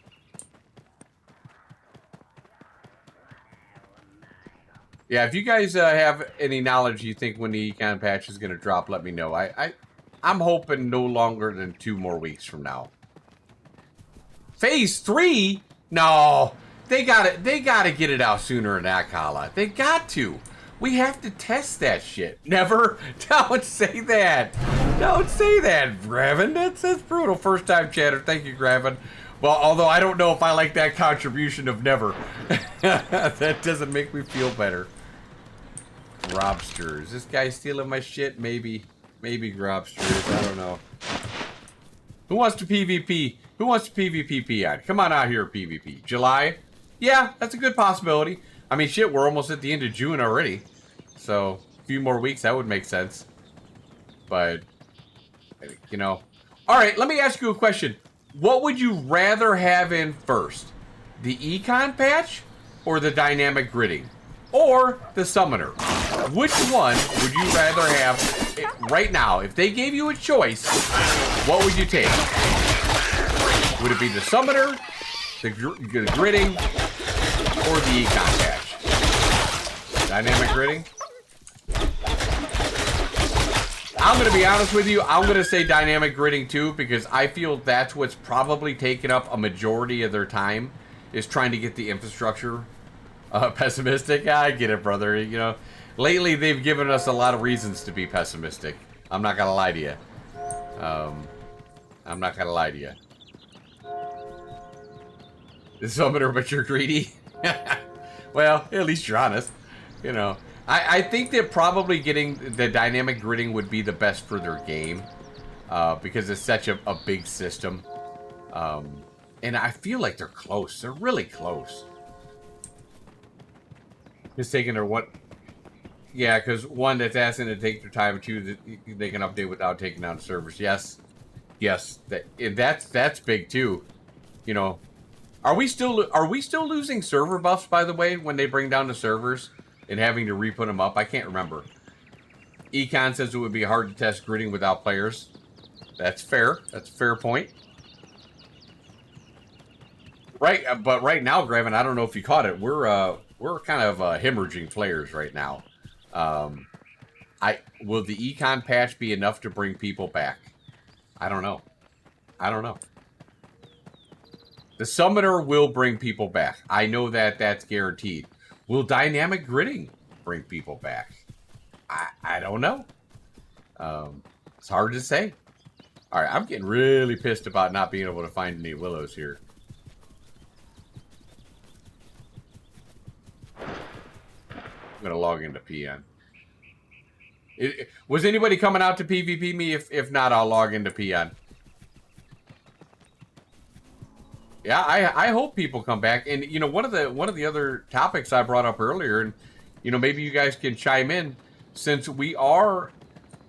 S2: Yeah, if you guys have any knowledge you think when the econ patch is going to drop, let me know. I'm hoping no longer than 2 more weeks from now. Phase 3? No. They gotta get it out sooner than that, Kala. They got to. We have to test that shit. Never. Don't say that. Don't say that, Graven. That's brutal. First time chatter. Thank you, Graven. Well, although I don't know if I like that contribution of never. That doesn't make me feel better. Grobster. Is this guy stealing my shit? Maybe. Maybe Grobster is. I don't know. Who wants to PvP? Who wants to PvP Peon? Come on out here, PvP. July? Yeah, that's a good possibility. I mean, shit, we're almost at the end of June already. So, a few more weeks, that would make sense. But, you know. Alright, let me ask you a question. What would you rather have in first? The econ patch or the dynamic gridding? Or the summoner? Which one would you rather have right now? If they gave you a choice, what would you take? Would it be the summoner, the gridding, or the econ patch? Dynamic gridding? I'm going to be honest with you. I'm going to say dynamic gridding too, because I feel that's what's probably taken up a majority of their time, is trying to get the infrastructure Pessimistic? I get it, brother. You know, lately they've given us a lot of reasons to be pessimistic. I'm not gonna lie to you. I'm not gonna lie to you. The summoner, but you're greedy. Well, at least you're honest. You know, I think that probably getting the dynamic gridding would be the best for their game, because it's such a big system. And I feel like they're close. They're really close. Just taking their what? Yeah, because one, that's asking to take their time. Two, that they can update without taking down servers. Yes, yes, that's big too. You know, are we still losing server buffs, by the way, when they bring down the servers and having to re-put them up? I can't remember. Econ says it would be hard to test gridding without players. That's fair. That's a fair point. Right, but right now, Graven, I don't know if you caught it. We're kind of hemorrhaging players right now. Will the econ patch be enough to bring people back? I don't know. I don't know. The summoner will bring people back. I know that that's guaranteed. Will dynamic gridding bring people back? I don't know. It's hard to say. All right, I'm getting really pissed about not being able to find any willows here. I'm gonna log into PN. Was anybody coming out to PvP me? If not, I'll log into PN. Yeah, I hope people come back. And you know, one of the other topics I brought up earlier, and you know, maybe you guys can chime in, since we are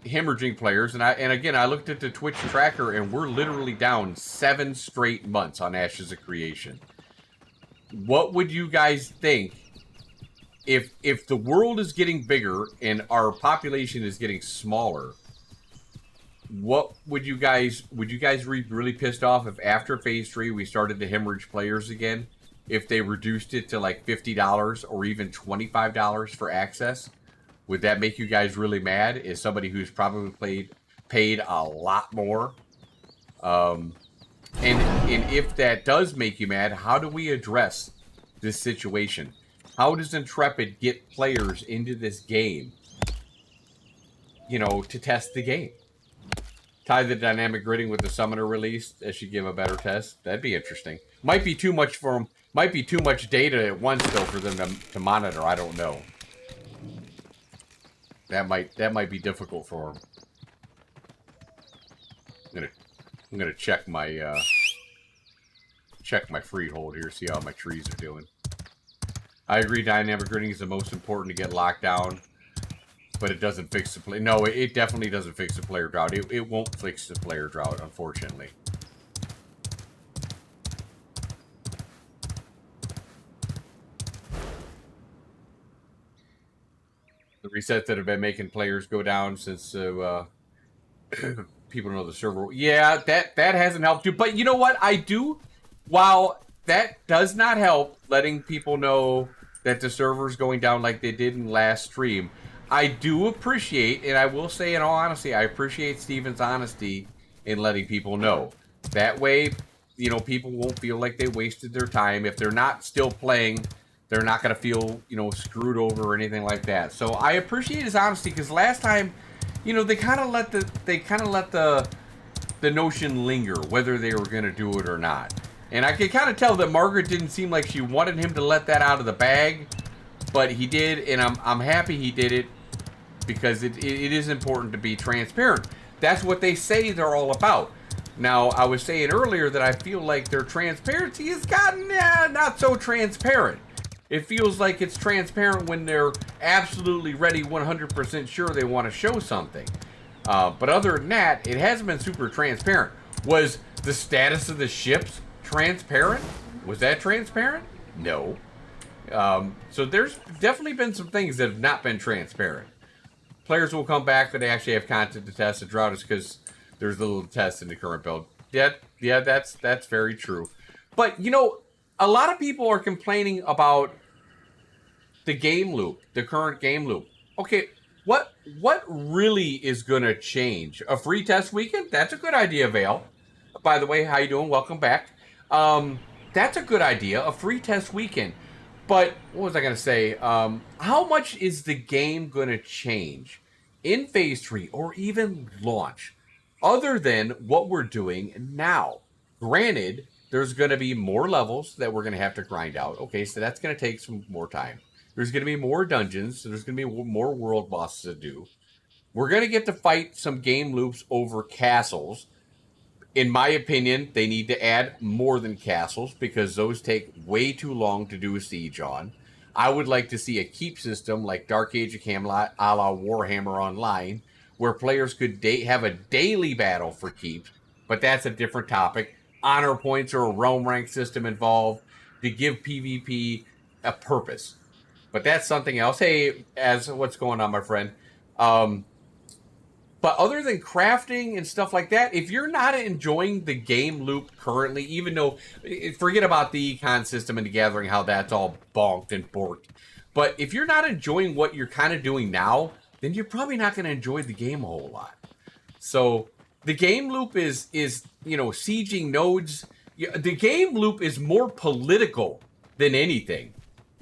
S2: hemorrhaging players, and again I looked at the Twitch tracker, and we're literally down 7 straight months on Ashes of Creation. What would you guys think? If the world is getting bigger and our population is getting smaller, what would you guys be really pissed off if after phase 3 we started to hemorrhage players again? If they reduced it to like $50 or even $25 for access, would that make you guys really mad? As somebody who's probably paid a lot more, and if that does make you mad, how do we address this situation? How does Intrepid get players into this game, you know, to test the game? Tie the dynamic gridding with the summoner release. That should give a better test. That'd be interesting. Might be too much for them. Might be too much data at once, though, for them to monitor. I don't know. That might be difficult for them. I'm gonna check my freehold here, see how my trees are doing. I agree, dynamic gridding is the most important to get locked down, but it doesn't fix the play. No, it definitely doesn't fix the player drought. It won't fix the player drought, unfortunately. The resets that have been making players go down since people know the server. Yeah, that hasn't helped you. But you know what? I do. While that does not help letting people know that the server's going down like they did in last stream, I do appreciate, and I will say in all honesty, I appreciate Steven's honesty in letting people know. That way, you know, people won't feel like they wasted their time. If they're not still playing, they're not going to feel, you know, screwed over or anything like that. So I appreciate his honesty, because last time, you know, they kind of let the notion linger whether they were going to do it or not. And I could kind of tell that Margaret didn't seem like she wanted him to let that out of the bag, but he did, and I'm happy he did it, because it is important to be transparent. That's what they say they're all about. Now, I was saying earlier that I feel like their transparency has gotten not so transparent. It feels like it's transparent when they're absolutely ready, 100% sure they want to show something. But other than that, it hasn't been super transparent. Was the status of the ships transparent? Was that transparent? No. So there's definitely been some things that have not been transparent. Players will come back that they actually have content to test. The drought is because there's little test in the current build. Yeah, that's very true. But, you know, a lot of people are complaining about the game loop, the current game loop. Okay, what really is going to change? A free test weekend? That's a good idea, Vale. By the way, how you doing? Welcome back. That's a good idea, a free test weekend. But what was I going to say? How much is the game going to change in Phase 3 or even launch other than what we're doing now? Granted, there's going to be more levels that we're going to have to grind out. Okay, so that's going to take some more time. There's going to be more dungeons, so there's going to be more world bosses to do. We're going to get to fight some game loops over castles. In my opinion, they need to add more than castles because those take way too long to do a siege on. I would like to see a keep system like Dark Age of Camelot a la Warhammer Online, where players could have a daily battle for keeps, but that's a different topic. Honor points or a realm rank system involved to give PvP a purpose. But that's something else. Hey, what's going on, my friend? But other than crafting and stuff like that, if you're not enjoying the game loop currently, even though, forget about the econ system and the gathering, how that's all bonked and borked. But if you're not enjoying what you're kind of doing now, then you're probably not going to enjoy the game a whole lot. So the game loop is sieging nodes. The game loop is more political than anything.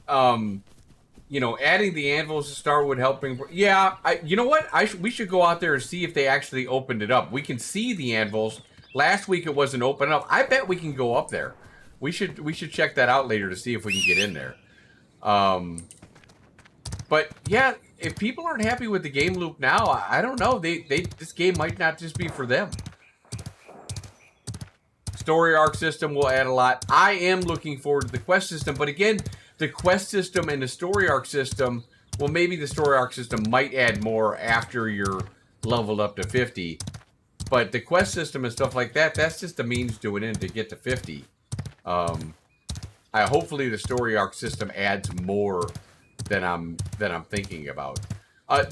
S2: Adding the anvils to start would help bring... Yeah, you know what? We should go out there and see if they actually opened it up. We can see the anvils. Last week it wasn't open up. I bet we can go up there. We should check that out later to see if we can get in there. But yeah, if people aren't happy with the game loop now, I don't know. This game might not just be for them. Story arc system will add a lot. I am looking forward to the quest system, but again, the quest system and the story arc system, well, maybe the story arc system might add more after you're leveled up to 50. But the quest system and stuff like that, that's just a means to an end to get to 50. Hopefully the story arc system adds more than I'm thinking about.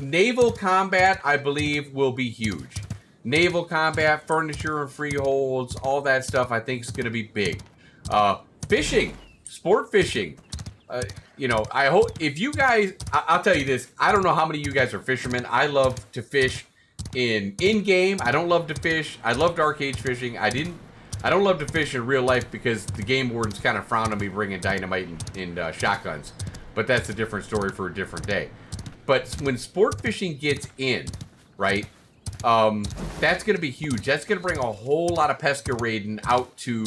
S2: Naval combat, I believe, will be huge. Naval combat, furniture and freeholds, all that stuff, I think is going to be big. Fishing, sport fishing. I hope if you guys, I'll tell you this, I don't know how many of you guys are fishermen. I love to fish in game. I don't love to fish. I loved arcade fishing. I don't love to fish in real life because the game wardens kind of frown on me bringing dynamite and shotguns. But that's a different story for a different day. But when sport fishing gets in, right, that's going to be huge. That's going to bring a whole lot of pesca raiding out to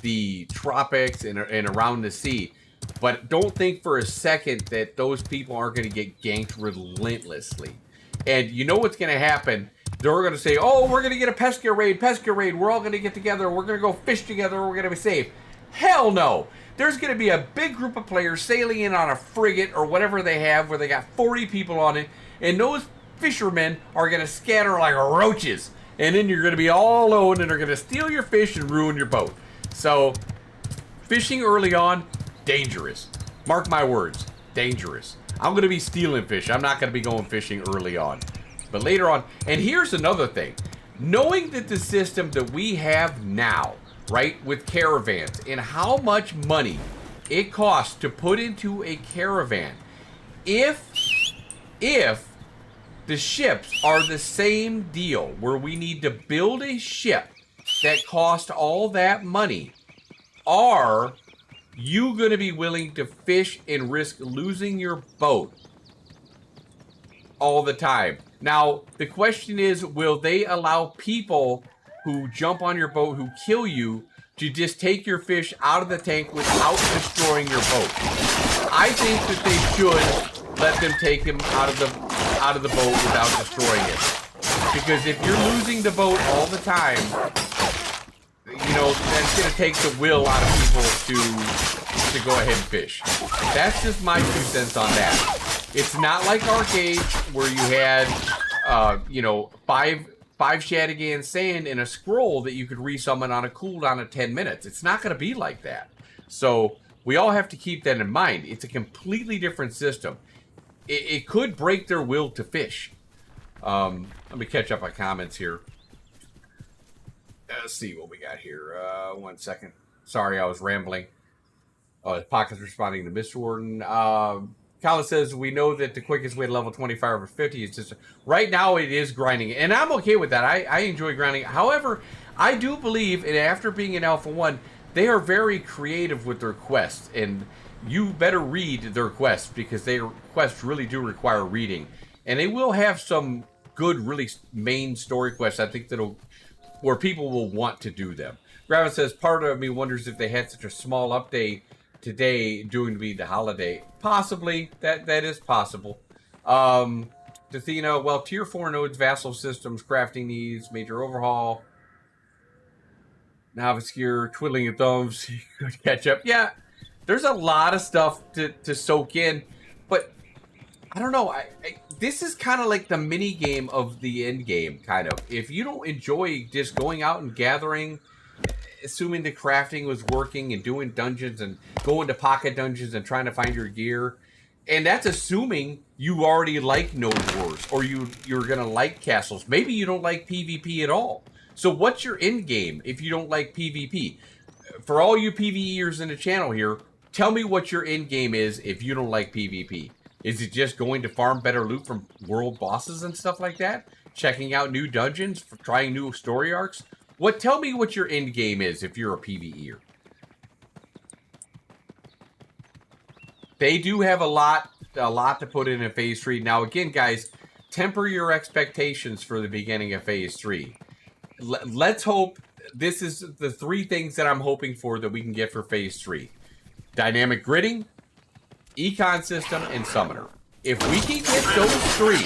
S2: the tropics and around the sea. But don't think for a second that those people aren't going to get ganked relentlessly. And you know what's going to happen? They're going to say, oh, we're going to get a pesca raid. We're all going to get together. We're going to go fish together. We're going to be safe. Hell no. There's going to be a big group of players sailing in on a frigate or whatever they have where they got 40 people on it. And those fishermen are going to scatter like roaches. And then you're going to be all alone and they're going to steal your fish and ruin your boat. So, fishing early on, dangerous. Mark my words, dangerous. I'm going to be stealing fish. I'm not going to be going fishing early on. But later on, and here's another thing. Knowing that the system that we have now, right, with caravans, and how much money it costs to put into a caravan, if the ships are the same deal, where we need to build a ship that costs all that money, are you going to be willing to fish and risk losing your boat all the time? Now, the question is, will they allow people who jump on your boat, who kill you, to just take your fish out of the tank without destroying your boat? I think that they should let them take him out of the boat without destroying it. Because if you're losing the boat all the time, that's going to take the will out of people to go ahead and fish. That's just my 2 cents on that. It's not like arcade where you had, 5 Shadigan sand and a scroll that you could resummon on a cooldown of 10 minutes. It's not going to be like that. So we all have to keep that in mind. It's a completely different system. It could break their will to fish. Let me catch up on comments here. Let's see what we got here. 1 second. Sorry, I was rambling. Pocket's responding to Mr. Warden. Colin says, we know that the quickest way to level 25 or 50 is just... Right now, it is grinding. And I'm okay with that. I enjoy grinding. However, I do believe, and after being in Alpha 1, they are very creative with their quests. And you better read their quests because their quests really do require reading. And they will have some good, really main story quests, I think, where people will want to do them. Gravin says, part of me wonders if they had such a small update today due to be the holiday. Possibly. That is possible. Athena, well, tier 4 nodes, vassal systems, crafting needs, major overhaul. Novice gear, twiddling your thumbs, good catch up. Yeah, there's a lot of stuff to soak in, but I don't know. This is kind of like the mini game of the end game, kind of. If you don't enjoy just going out and gathering, assuming the crafting was working and doing dungeons and going to pocket dungeons and trying to find your gear, and that's assuming you already like Node Wars or you're gonna like castles. Maybe you don't like PvP at all. So what's your end game if you don't like PvP? For all you PvEers in the channel here, tell me what your end game is if you don't like PvP. Is it just going to farm better loot from world bosses and stuff like that? Checking out new dungeons, trying new story arcs? Tell me what your end game is if you're a PvEer. They do have a lot to put in Phase 3. Now, again, guys, temper your expectations for the beginning of Phase 3. Let's hope this is the 3 things that I'm hoping for that we can get for Phase 3. Dynamic gridding, econ system, and summoner. If we can get those 3,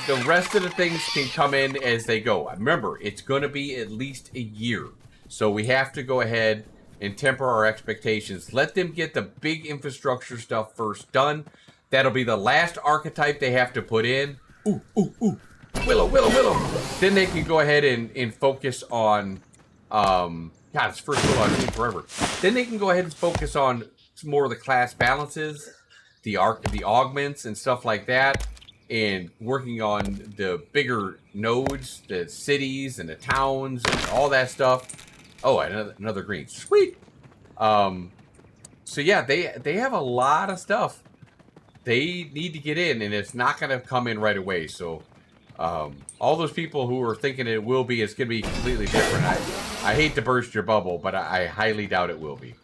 S2: the rest of the things can come in as they go. Remember, it's going to be at least a year. So we have to go ahead and temper our expectations. Let them get the big infrastructure stuff first done. That'll be the last archetype they have to put in. Ooh, ooh, ooh. Willow, Willow, Willow. Then they can go ahead and focus on... God, it's first Willow I've seen forever. Then they can go ahead and focus on some more of the class balances, the augments and stuff like that, and working on the bigger nodes, the cities and the towns and all that stuff. Oh, another green. Sweet. So yeah, they have a lot of stuff they need to get in, and it's not going to come in right away. So all those people who are thinking it's going to be completely different. I hate to burst your bubble, but I highly doubt it will be.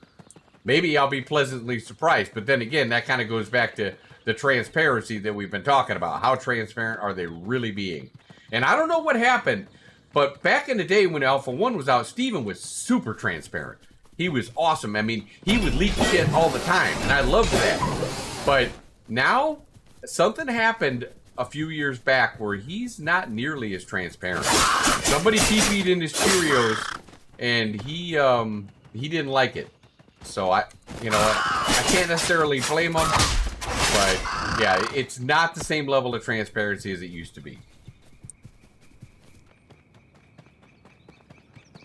S2: Maybe I'll be pleasantly surprised, but then again, that kind of goes back to the transparency that we've been talking about. How transparent are they really being? And I don't know what happened, but back in the day when Alpha 1 was out, Steven was super transparent. He was awesome. I mean, he would leak shit all the time, and I loved that. But now, something happened a few years back where he's not nearly as transparent. Somebody TP'd in his Cheerios, and he didn't like it. So I can't necessarily blame him, but yeah, it's not the same level of transparency as it used to be.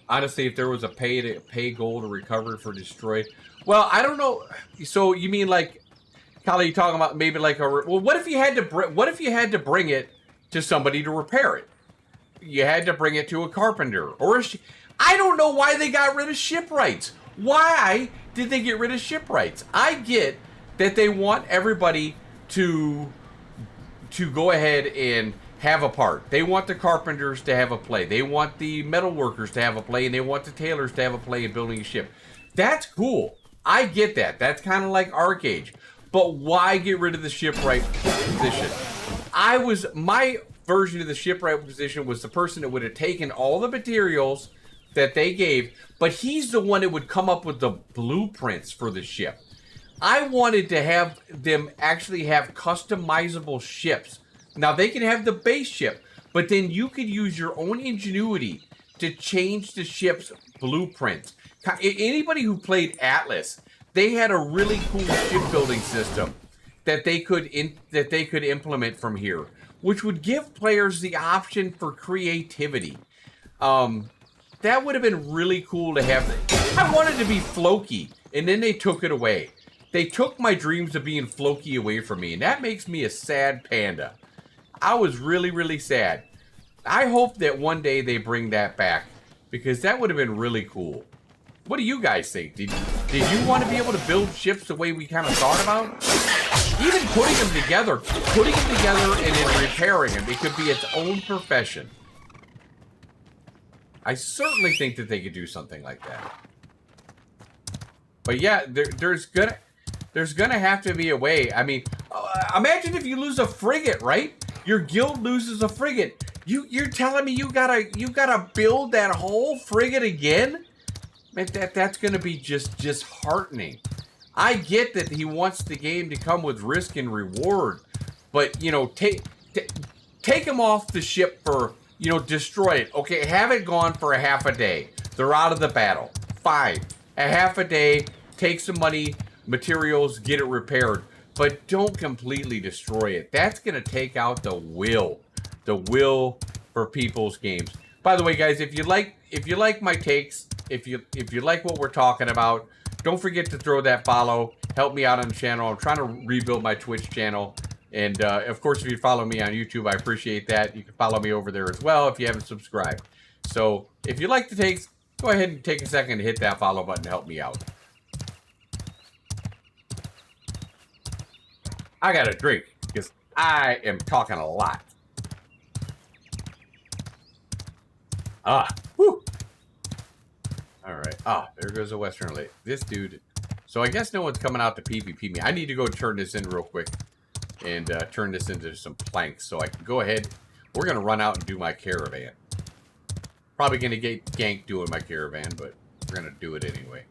S2: Honestly, if there was a pay goal to recover for destroyed, well, I don't know. So you mean like, Kyle, you talking about maybe like what if you had to bring it to somebody to repair it? You had to bring it to a carpenter or I don't know why they got rid of shipwrights. Why did they get rid of shipwrights? I get that they want everybody to go ahead and have a part. They want the carpenters to have a play. They want the metal workers to have a play, and they want the tailors to have a play in building a ship. That's cool. I get that. That's kind of like Arcade. But why get rid of the shipwright position? My version of the shipwright position was the person that would have taken all the materials that they gave, but he's the one that would come up with the blueprints for the ship. I wanted to have them actually have customizable ships. Now, they can have the base ship, but then you could use your own ingenuity to change the ship's blueprints. Anybody who played Atlas, they had a really cool shipbuilding system that they could implement from here, which would give players the option for creativity. That would have been really cool to have. I wanted to be Floki, and then they took it away. They took my dreams of being Floki away from me, and that makes me a sad panda. I was really, really sad. I hope that one day they bring that back, because that would have been really cool. What do you guys think? Did you want to be able to build ships the way we kind of thought about? Even putting them together and then repairing them, it could be its own profession. I certainly think that they could do something like that. But yeah, there's gonna... There's going to have to be a way. I mean, imagine if you lose a frigate, right? Your guild loses a frigate. You're telling me you gotta build that whole frigate again? Man, that's going to be just disheartening. I get that he wants the game to come with risk and reward, but you know, take him off the ship for, you know, destroy it. Okay, have it gone for a half a day. They're out of the battle. Fine. A half a day, take some money, materials, get it repaired, but don't completely destroy it. That's going to take out the will for people's games. By the way, guys, if you like my takes, if you like what we're talking about, don't forget to throw that follow. Help me out on the channel. I'm trying to rebuild my Twitch channel. And, of course, if you follow me on YouTube, I appreciate that. You can follow me over there as well if you haven't subscribed. So, if you like the takes, go ahead and take a second to hit that follow button to help me out. I got a drink because I am talking a lot. Whew. All right. There goes a Western Lake. This dude. So I guess no one's coming out to PvP me. I need to go turn this in real quick and turn this into some planks so I can go ahead. We're going to run out and do my caravan. Probably going to get ganked doing my caravan, but we're going to do it anyway.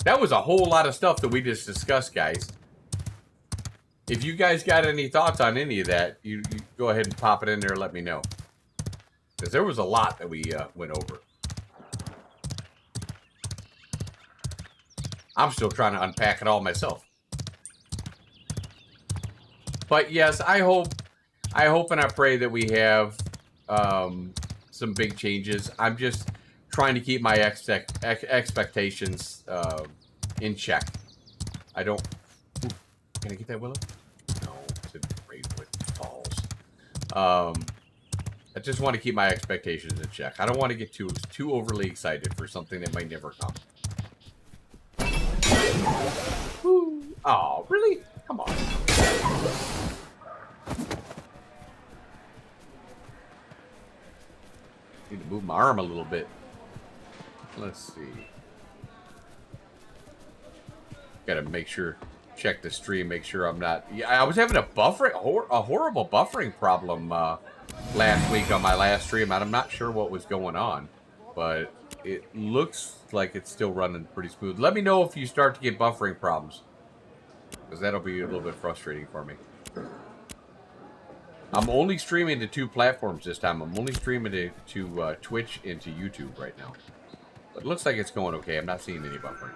S2: That was a whole lot of stuff that we just discussed, guys. If you guys got any thoughts on any of that, you go ahead and pop it in there and let me know. Because there was a lot that we went over. I'm still trying to unpack it all myself. But yes, I hope and I pray that we have some big changes. I'm just trying to keep my expectations in check. I don't... Ooh, can I get that willow? No, it's in Ravenwood Falls. I just want to keep my expectations in check. I don't want to get too overly excited for something that might never come. Woo. Oh, really? Come on. Need to move my arm a little bit. Let's see. Gotta make sure, check the stream, make sure I'm not... Yeah, I was having a horrible buffering problem last week on my last stream, and I'm not sure what was going on, but it looks like it's still running pretty smooth. Let me know if you start to get buffering problems, because that'll be a little bit frustrating for me. I'm only streaming to 2 platforms this time. I'm only streaming to Twitch and to YouTube right now. But it looks like it's going okay. I'm not seeing any buffering.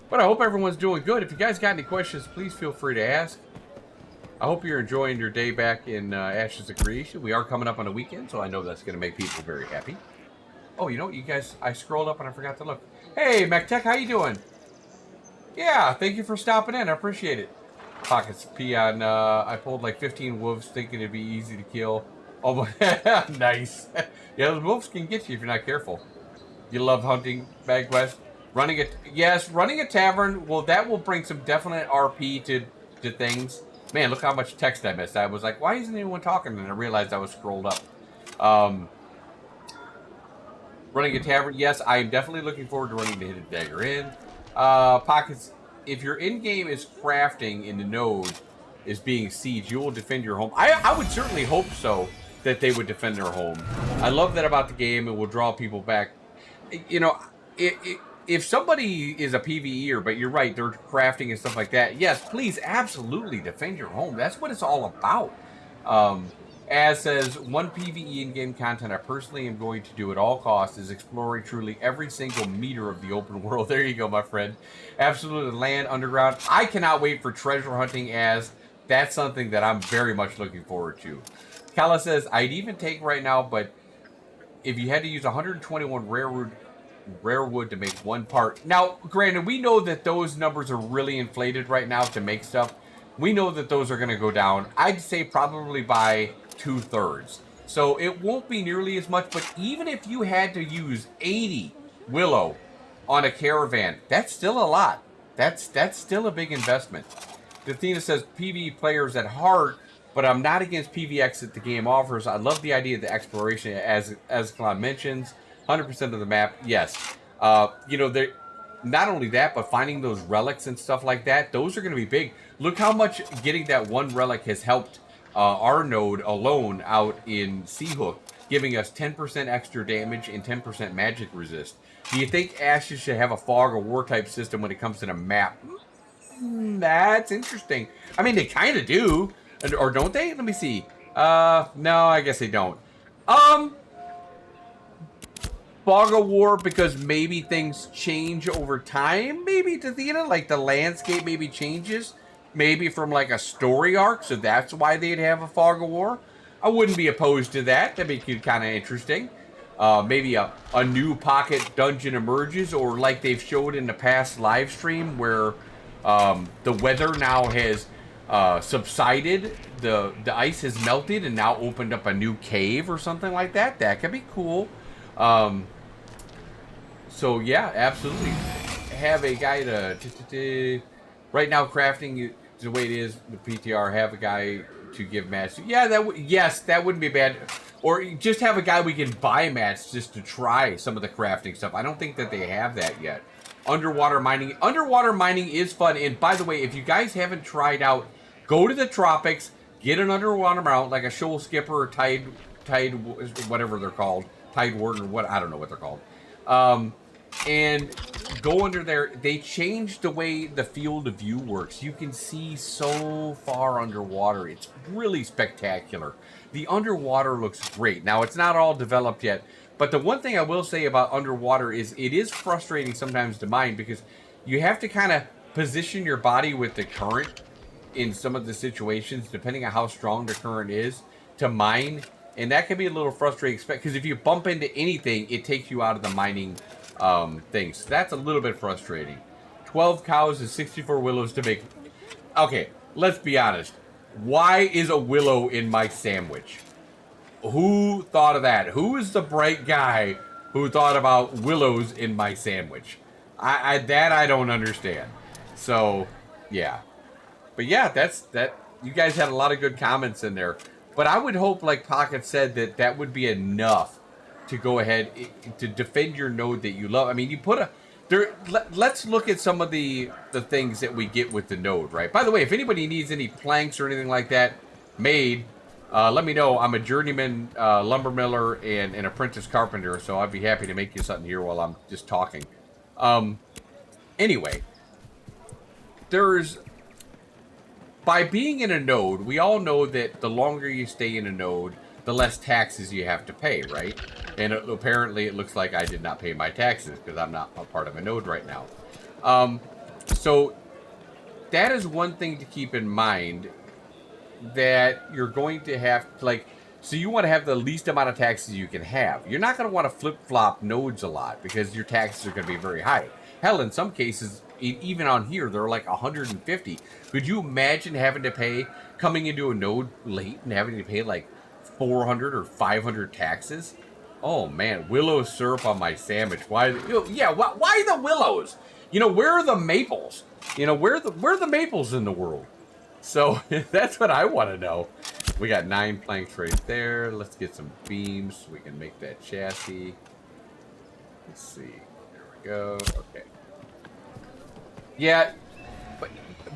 S2: But I hope everyone's doing good. If you guys got any questions, please feel free to ask. I hope you're enjoying your day back in Ashes of Creation. We are coming up on a weekend, so I know that's going to make people very happy. Oh, you know what, you guys? I scrolled up and I forgot to look. Hey, MacTech, how you doing? Yeah, thank you for stopping in. I appreciate it. Pockets Peon. I pulled like 15 wolves thinking it'd be easy to kill. Oh, nice. Yeah, those wolves can get you if you're not careful. You love hunting, Bagwest? Running a tavern. Well, that will bring some definite RP to things. Man, look how much text I missed. I was like, why isn't anyone talking? And I realized I was scrolled up. Running a tavern. Yes, I am definitely looking forward to running the Hidden Dagger in. Pockets. If your in-game is crafting and the node is being sieged, you will defend your home. I would certainly hope so, that they would defend their home. I love that about the game. It will draw people back. You know, if somebody is a PvEer, but you're right, they're crafting and stuff like that, yes, please absolutely defend your home. That's what it's all about. As says, one PvE in-game content I personally am going to do at all costs is exploring truly every single meter of the open world. There you go, my friend. Absolutely, land, underground. I cannot wait for treasure hunting, as that's something that I'm very much looking forward to. Kala says, I'd even take right now, but if you had to use 121 rare wood to make one part. Now, granted, we know that those numbers are really inflated right now to make stuff. We know that those are going to go down, I'd say probably by 2/3. So it won't be nearly as much, but even if you had to use 80 willow on a caravan, that's still a lot. That's still a big investment. Athena says, PvE players at heart but I'm not against PVX that the game offers. I love the idea of the exploration, as Claude mentions, 100% of the map. Yes, you know, there. Not only that, but finding those relics and stuff like that, those are going to be big. Look how much getting that one relic has helped our node alone out in Seahook, giving us 10% extra damage and 10% magic resist. Do you think Ashes should have a fog of war type system when it comes to the map? That's interesting. I mean, they kind of do, or don't they? Let me see. No, I guess they don't. Fog of War, because maybe things change over time. Maybe, Tathena, like the landscape maybe changes. Maybe from like a story arc, so that's why they'd have a Fog of War. I wouldn't be opposed to that. That'd be kind of interesting. Maybe a new pocket dungeon emerges, or like they've showed in the past live stream where the weather now has subsided. The ice has melted and now opened up a new cave or something like that. That could be cool. So yeah, absolutely. Have a guy to right now crafting the way it is. The PTR, have a guy to give mats. Yeah, that wouldn't be bad. Or just have a guy we can buy mats just to try some of the crafting stuff. I don't think that they have that yet. Underwater mining. Underwater mining is fun. And by the way, if you guys haven't tried out, go to the tropics, get an underwater mount like a shoal skipper or tide, whatever they're called, tide warden or what, I don't know what they're called. And go under there. They changed the way the field of view works. You can see so far underwater. It's really spectacular. The underwater looks great. Now, it's not all developed yet, but the one thing I will say about underwater is it is frustrating sometimes to mine, because you have to kind of position your body with the current in some of the situations, depending on how strong the current is, to mine. And that can be a little frustrating, because if you bump into anything, it takes you out of the mining things. So that's a little bit frustrating. 12 cows and 64 willows to make. Okay, let's be honest. Why is a willow in my sandwich? Who thought of that? Who is the bright guy who thought about willows in my sandwich? I don't understand. So, yeah. But yeah, that. You guys had a lot of good comments in there. But I would hope, like Pocket said, that would be enough to go ahead to defend your node that you love. I mean, you put a there. Let's look at some of the things that we get with the node, right? By the way, if anybody needs any planks or anything like that made, let me know. I'm a journeyman lumber miller and an apprentice carpenter, so I'd be happy to make you something here while I'm just talking. Anyway, by being in a node, we all know that the longer you stay in a node, the less taxes you have to pay, right? And apparently it looks like I did not pay my taxes because I'm not a part of a node right now. So that is one thing to keep in mind, that you're going to have, like, so you want to have the least amount of taxes you can have. You're not going to want to flip-flop nodes a lot because your taxes are going to be very high. Hell, in some cases, even on here, they're like 150. Could you imagine having to pay, coming into a node late and having to pay like 400 or 500 taxes? Oh man, willow syrup on my sandwich. Why? Yeah, why the willows? You know, where are the maples? You know, where are the maples in the world? So that's what I want to know. We got 9 planks right there. Let's get some beams so we can make that chassis. Let's see. There we go. Okay. Yeah,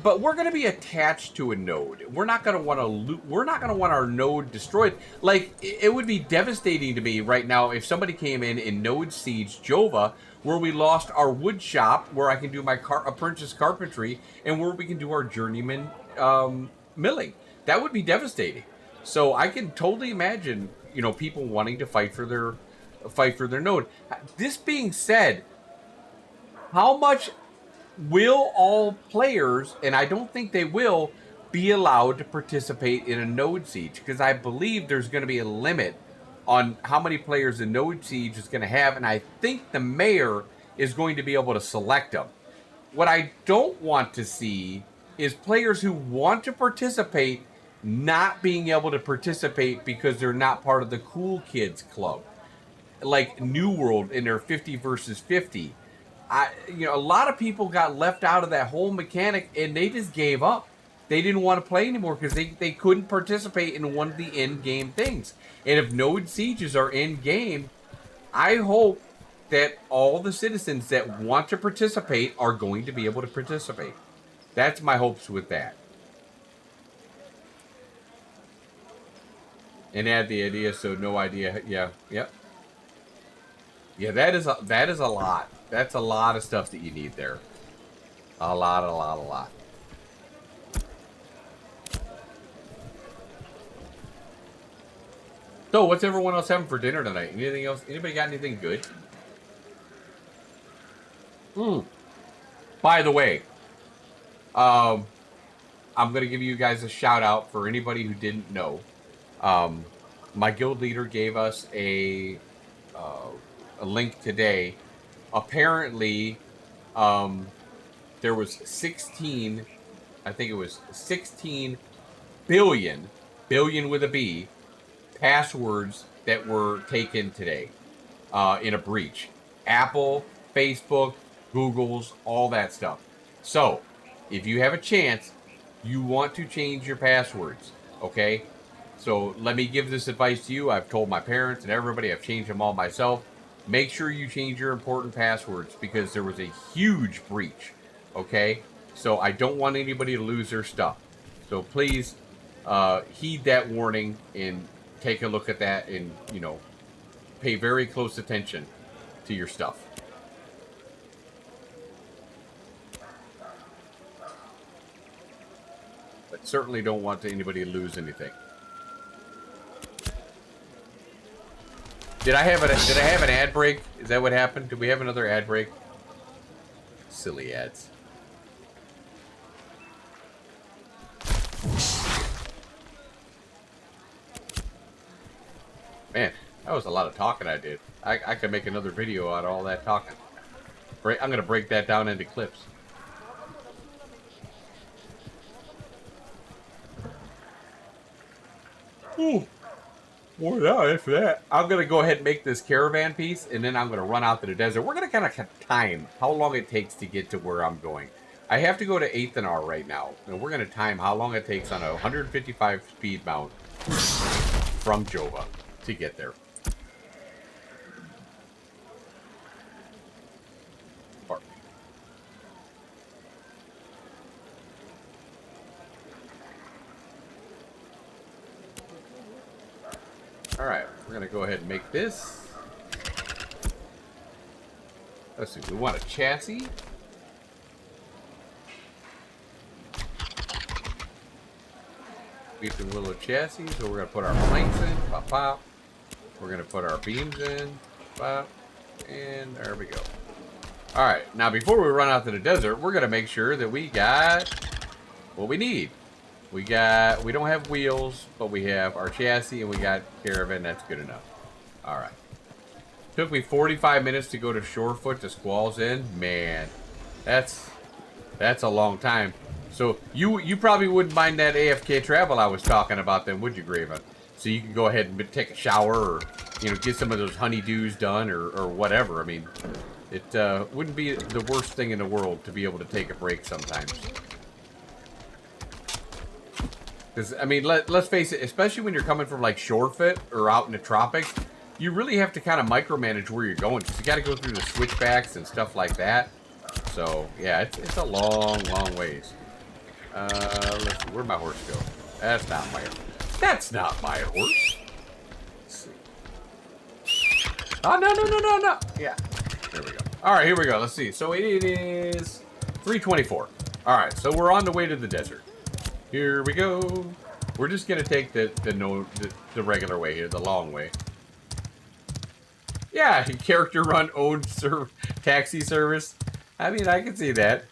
S2: but we're going to be attached to a node. We're not going to want to we're not going to want our node destroyed. Like, it would be devastating to me right now if somebody came in node siege Jova, where we lost our wood shop, where I can do my apprentice carpentry, and where we can do our journeyman milling. That would be devastating. So I can totally imagine, you know, people wanting to fight for their node. This being said, how much will all players, and I don't think they will, be allowed to participate in a node siege? Because I believe there's going to be a limit on how many players a node siege is going to have, and I think the mayor is going to be able to select them. What I don't want to see is players who want to participate not being able to participate because they're not part of the cool kids club, like New World in their 50 versus 50. You know, a lot of people got left out of that whole mechanic and they just gave up. they didn't want to play anymore because they couldn't participate in one of the end game things. And if node sieges are end game, I hope that all the citizens that want to participate are going to be able to participate. That's my hopes with that. And add the idea, so no idea. Yeah, yep. Yeah, that is a lot. That's a lot of stuff that you need there. A lot. So, what's everyone else having for dinner tonight? Anything else? Anybody got anything good? By the way, I'm going to give you guys a shout out for anybody who didn't know. My guild leader gave us a link today. Apparently, there was 16, I think it was 16 billion with a B, passwords that were taken today in a breach. Apple, Facebook, Google's, all that stuff. So, if you have a chance, you want to change your passwords, okay? So, let me give this advice to you. I've told my parents and everybody, I've changed them all myself. Make sure you change your important passwords because there was a huge breach, okay? So, I don't want anybody to lose their stuff. So, please heed that warning and take a look at that and, you know, pay very close attention to your stuff. But certainly don't want anybody to lose anything. Did I have an ad break? Is that what happened? Did we have another ad break? Silly ads. Man, that was a lot of talking I did. I could make another video out of all that talking. I'm going to break that down into clips. Ooh. More after that. I'm going to go ahead and make this caravan piece, and then I'm going to run out to the desert. We're going to kind of time how long it takes to get to where I'm going. I have to go to 8th and R right now, and we're going to time how long it takes on a 155 speed mount from Jova to get there. Alright, we're going to go ahead and make this. Let's see, we want a chassis. Beef and willow chassis, so we're going to put our planks in. Pop, pop. We're going to put our beams in. Pop. And there we go. Alright, now before we run out to the desert, we're going to make sure that we got what we need. We don't have wheels, but we have our chassis and we got caravan. That's good enough. Alright. Took me 45 minutes to go to Shorefoot to Squall's End. Man, that's a long time. So you probably wouldn't mind that AFK travel I was talking about then, would you, Graven? So you can go ahead and take a shower or, you know, get some of those honeydews done or whatever. I mean, it wouldn't be the worst thing in the world to be able to take a break sometimes. Because, I mean, let's face it, especially when you're coming from, like, Shorefoot or out in the tropics, you really have to kind of micromanage where you're going. Because you got to go through the switchbacks and stuff like that. So, yeah, it's a long, long ways. Let's see, where'd my horse go? That's not my horse. Let's see. Oh, no. Yeah, there we go. All right, here we go. Let's see. So it is 3:24. All right, so we're on the way to the desert. Here we go. We're just gonna take the regular way here, the long way. Yeah, character run owned taxi service. I mean, I can see that.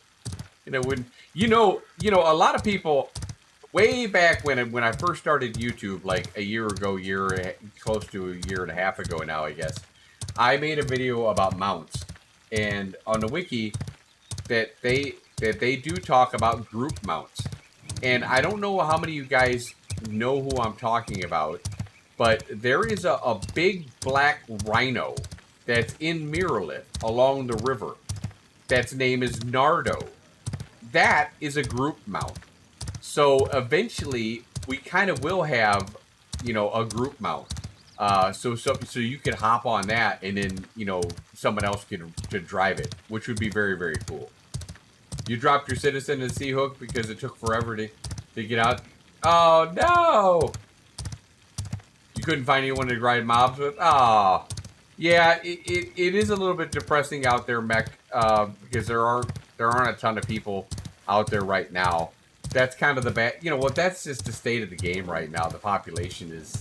S2: You know, when you know, a lot of people way back when I first started YouTube, like a year ago, close to a year and a half ago now, I guess. I made a video about mounts, and on the wiki, that they do talk about group mounts. And I don't know how many of you guys know who I'm talking about, but there is a big black rhino that's in Mirrorlith along the river. That's name is Nardo. That is a group mount. So eventually, we kind of will have, you know, a group mount. So you could hop on that, and then, you know, someone else could drive it, which would be very, very cool. You dropped your citizen in Sea Hook because it took forever to get out. Oh no! You couldn't find anyone to ride mobs with. Oh, yeah. It is a little bit depressing out there, Mech, because there aren't a ton of people out there right now. That's kind of the bad. You know what? That's just the state of the game right now. The population is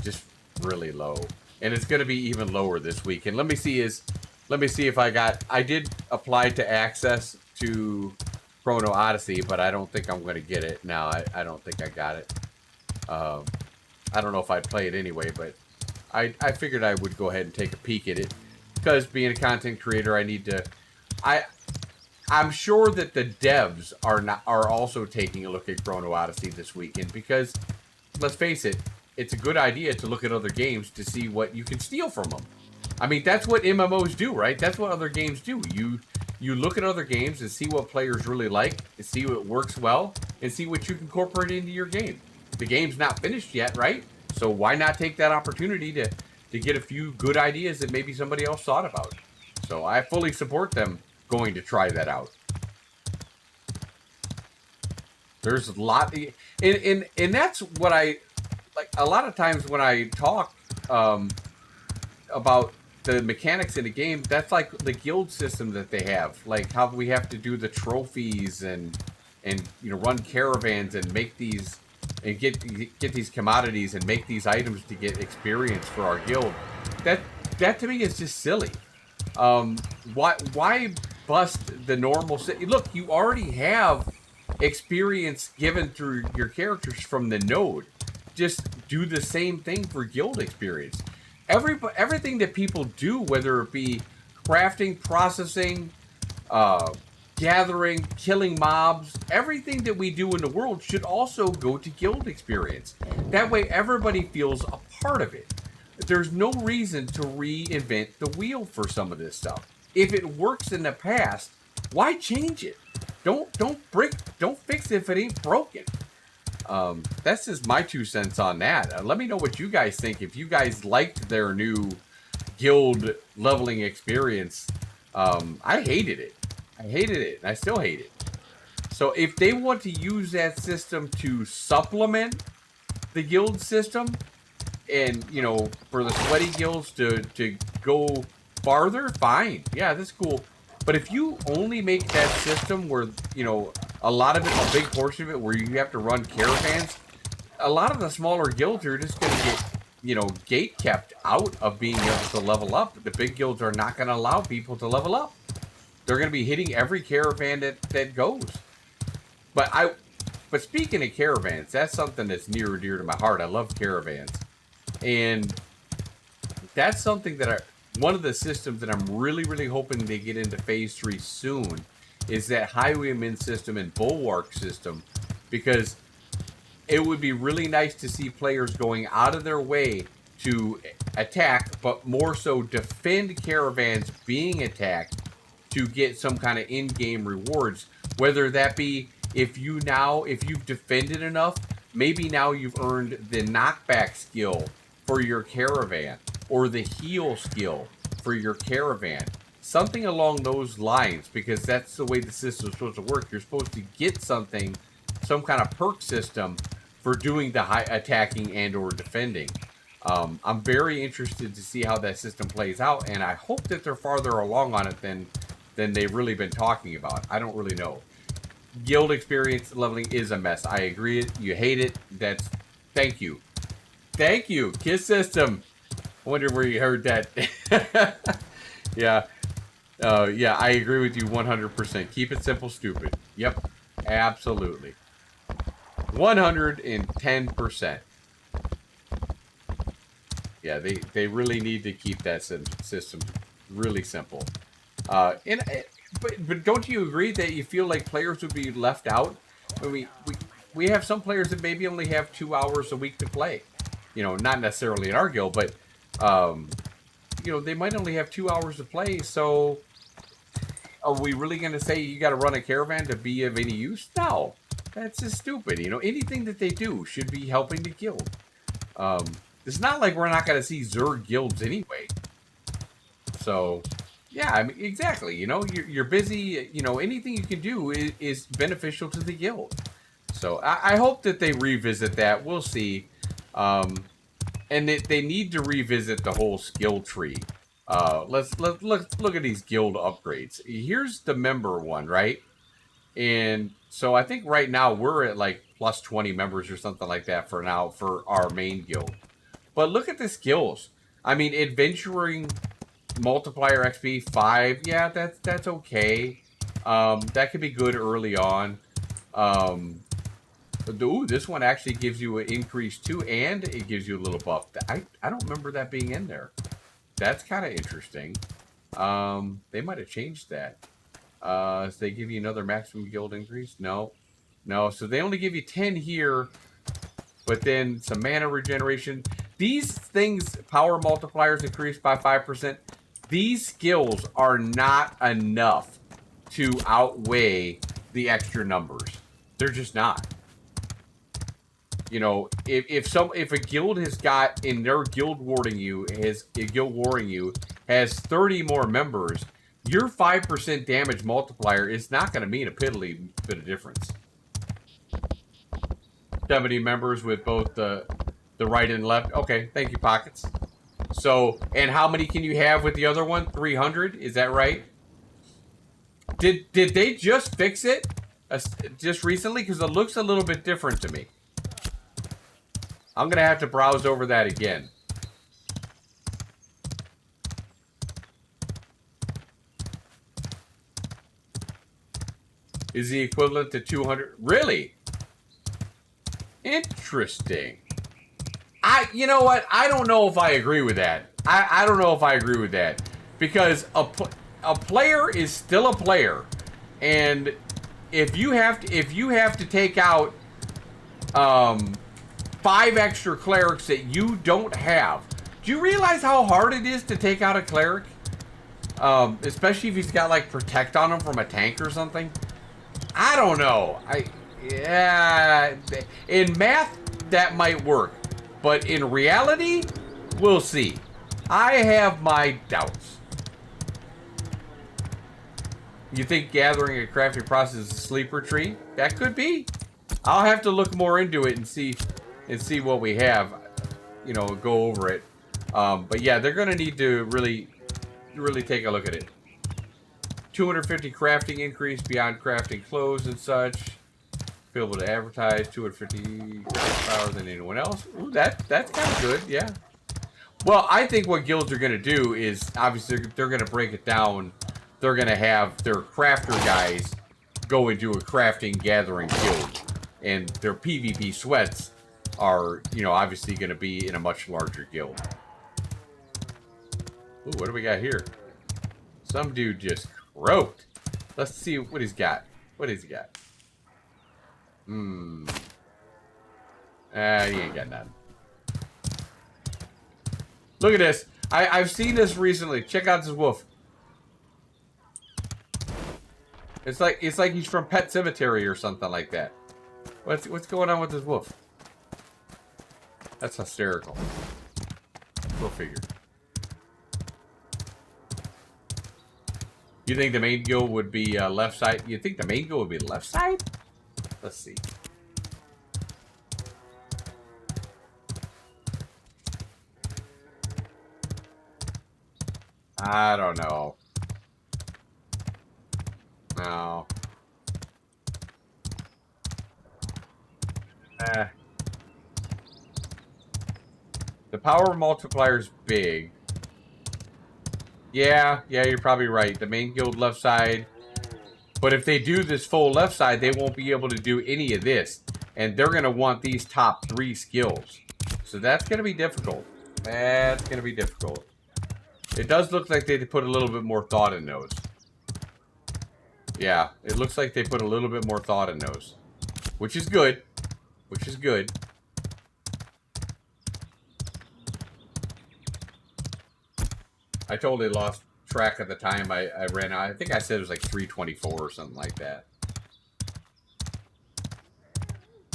S2: just really low, and it's going to be even lower this week. And let me see if I did apply to access to Chrono Odyssey, but I don't think I'm going to get it. No, I don't think I got it. I don't know if I'd play it anyway, but I figured I would go ahead and take a peek at it, because being a content creator, I need to. I'm sure that the devs are also taking a look at Chrono Odyssey this weekend, because let's face it, it's a good idea to look at other games to see what you can steal from them. I mean, that's what MMOs do, right? That's what other games do. You look at other games and see what players really like, and see what works well, and see what you can incorporate into your game. The game's not finished yet, right? So why not take that opportunity to get a few good ideas that maybe somebody else thought about? So I fully support them going to try that out. There's a lot, and that's what I like. A lot of times when I talk about the mechanics in the game, that's like the guild system that they have, like how we have to do the trophies and you know, run caravans and make these and get these commodities and make these items to get experience for our guild. That to me is just silly. Why bust the normal? Look, you already have experience given through your characters from the node. Just do the same thing for guild experience. Everything that people do, whether it be crafting, processing, gathering, killing mobs, everything that we do in the world should also go to guild experience. That way everybody feels a part of it. There's no reason to reinvent the wheel for some of this stuff. If it works in the past, why change it? Don't fix it if it ain't broken. That's just my 2 cents on that. Let me know what you guys think. If you guys liked their new guild leveling experience, I hated it. I hated it, and I still hate it. So if they want to use that system to supplement the guild system, and, you know, for the sweaty guilds to go farther, fine. Yeah, that's cool. But if you only make that system where, you know, a lot of it, a big portion of it, where you have to run caravans, a lot of the smaller guilds are just going to get, you know, gate kept out of being able to level up. The big guilds are not going to allow people to level up. They're going to be hitting every caravan that goes. But speaking of caravans, that's something that's near and dear to my heart. I love caravans. And that's something that one of the systems that I'm really, really hoping they get into phase 3 soon is that highwayman system and bulwark system, because it would be really nice to see players going out of their way to attack, but more so defend caravans being attacked to get some kind of in-game rewards. Whether that be if you've defended enough, maybe now you've earned the knockback skill for your caravan, or the heal skill for your caravan. Something along those lines, because that's the way the system is supposed to work. You're supposed to get something, some kind of perk system for doing the high attacking and or defending. I'm very interested to see how that system plays out, and I hope that they're farther along on it than they've really been talking about. I don't really know. Guild experience leveling is a mess. I agree. You hate it. Thank you. Thank you. KISS system. I wonder where you heard that. Yeah. Yeah, I agree with you 100%. Keep it simple, stupid. Yep. Absolutely. 110%. Yeah, they really need to keep that system really simple. But don't you agree that you feel like players would be left out? I mean, we have some players that maybe only have 2 hours a week to play. You know, not necessarily in our guild, but you know, they might only have 2 hours to play. So, are we really going to say you got to run a caravan to be of any use? No, That's just stupid. You know, anything that they do should be helping the guild. It's not like we're not going to see Zerg guilds anyway. So, yeah, I mean, exactly. You know, you're busy. You know, anything you can do is beneficial to the guild. So I hope that they revisit that. We'll see. And they need to revisit the whole skill tree. Let's look at these guild upgrades. Here's the member one, right? And so I think right now we're at like plus 20 members or something like that for now for our main guild. But look at the skills. I mean, adventuring multiplier XP 5, yeah, that's okay. That could be good early on. Ooh, this one actually gives you an increase too, and it gives you a little buff. I don't remember that being in there. That's kind of interesting. They might have changed that. So they give you another maximum guild increase? No. So they only give you 10 here, but then some mana regeneration. These things, power multipliers increased by 5%. These skills are not enough to outweigh the extra numbers. They're just not. You know, if a guild has got in their guild warring you has 30 more members, your 5% damage multiplier is not going to mean a piddly bit of difference. 70 members with both the right and left. Okay, thank you, Pockets. So, and how many can you have with the other one? 300? Is that right? Did they just fix it just recently? Because it looks a little bit different to me. I'm going to have to browse over that again. Is the equivalent to 200? Really? Interesting. You know what? I don't know if I agree with that. I don't know if I agree with that. Because a player is still a player. And if you have to take out 5 extra clerics that you don't have. Do you realize how hard it is to take out a cleric? Especially if he's got like protect on him from a tank or something. I don't know. Yeah, in math that might work, but in reality, we'll see. I have my doubts. You think gathering a crafting process is a sleeper tree? That could be. I'll have to look more into it and see what we have. You know, go over it. But yeah, they're gonna need to really take a look at it. 250 crafting increase beyond crafting clothes and such. Be able to advertise 250 power than anyone else. Ooh, that's kind of good, yeah. Well, I think what guilds are gonna do is obviously they're gonna break it down. They're gonna have their crafter guys go into a crafting gathering guild, and their PvP sweats are, you know, obviously gonna be in a much larger guild. Ooh, what do we got here? Some dude just croaked. Let's see what he's got. What has he got? He ain't got nothing. Look at this. I've seen this recently. Check out this wolf. It's like he's from Pet Cemetery or something like that. What's going on with this wolf? That's hysterical. Go figure. You think the main guild would be left side? You think the main guild would be left side? Let's see. I don't know. No. The power multiplier is big. Yeah, you're probably right. The main guild left side. But if they do this full left side, they won't be able to do any of this. And they're going to want these top 3 skills. So that's going to be difficult. That's going to be difficult. It does look like they put a little bit more thought in those. Yeah, it looks like they put a little bit more thought in those. Which is good. Which is good. I totally lost track of the time I ran out. I think I said it was like 3:24 or something like that.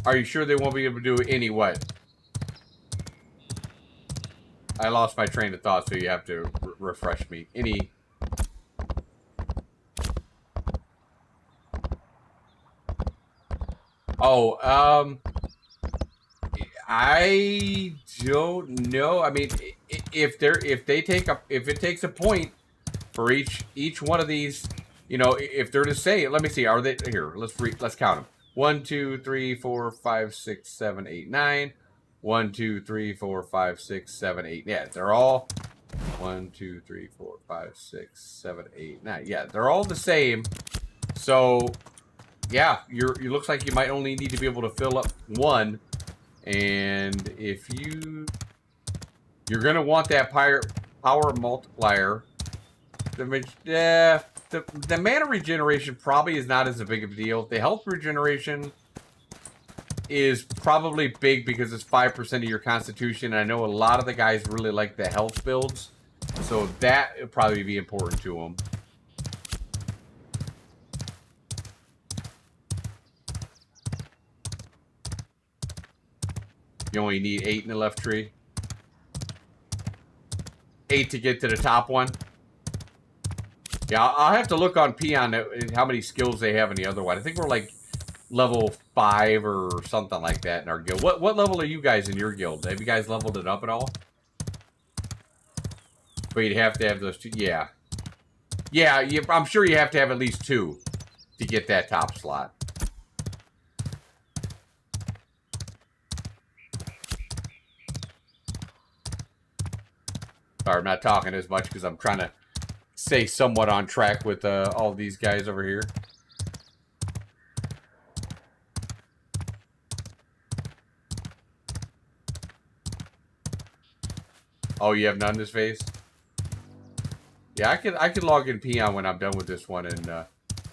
S2: Are you sure they won't be able to do any what? I lost my train of thought, so you have to refresh me. Any... Oh, I don't know. I mean, if it takes a point for each one of these, you know, if they're to say, let me see, are they here? Let's count them. 1, 2, 3, 4, 5, 6, 7, 8, 9. 1, 2, 3, 4, 5, 6, 7, 8. Yeah, they're all 1, 2, 3, 4, 5, 6, 7, 8, 9. Yeah, they're all the same. So, yeah, you looks like you might only need to be able to fill up one. And if you're gonna want that power multiplier. The mana regeneration probably is not as big of a deal. The health regeneration is probably big because it's 5% of your constitution. And I know a lot of the guys really like the health builds, so that would probably be important to them. You only need 8 in the left tree. 8 to get to the top one. Yeah, I'll have to look on Peon how many skills they have in the other one. I think we're like level 5 or something like that in our guild. What level are you guys in your guild? Have you guys leveled it up at all? But you'd have to have those two. Yeah. Yeah, I'm sure you have to have at least 2 to get that top slot. Sorry, I'm not talking as much because I'm trying to stay somewhat on track with all these guys over here. Oh, you have none this phase? Yeah, I could log in Peon when I'm done with this one. And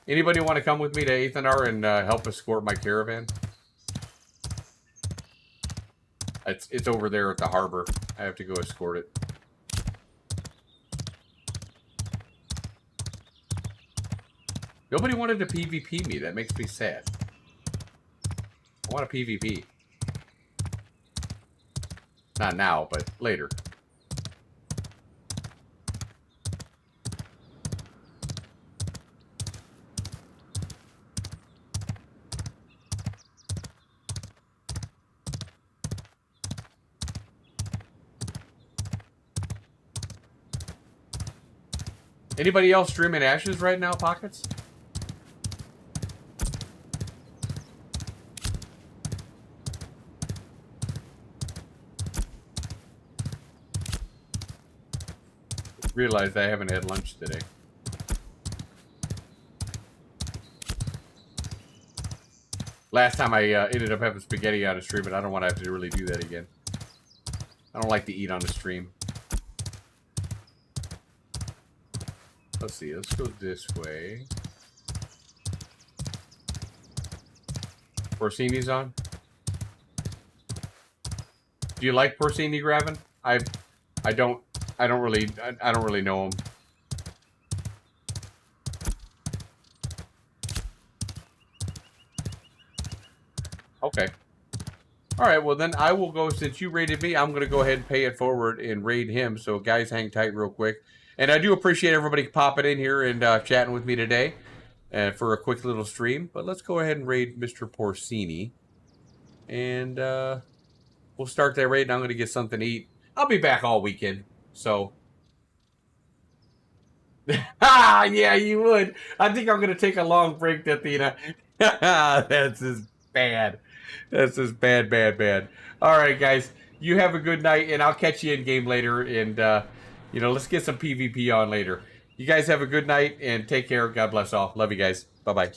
S2: anybody want to come with me to Aethanar and help escort my caravan? It's over there at the harbor. I have to go escort it. Nobody wanted to PvP me. That makes me sad. I want a PvP. Not now, but later. Anybody else streaming Ashes right now, Pockets? Realized I haven't had lunch today. Last time I ended up having spaghetti on a stream, and I don't want to have to really do that again. I don't like to eat on the stream. Let's see, let's go this way. Porcini's on? Do you like Porcini, Graven? I don't really know him. Okay. Alright, well then I will go, since you raided me, I'm going to go ahead and pay it forward and raid him. So guys, hang tight real quick. And I do appreciate everybody popping in here and chatting with me today for a quick little stream. But let's go ahead and raid Mr. Porcini. And we'll start that raid, and I'm going to get something to eat. I'll be back all weekend, so... yeah, you would. I think I'm going to take a long break, Athena. That's just bad. That's just bad, bad, bad. All right, guys. You have a good night, and I'll catch you in game later. And, you know, let's get some PvP on later. You guys have a good night, and take care. God bless all. Love you guys. Bye-bye.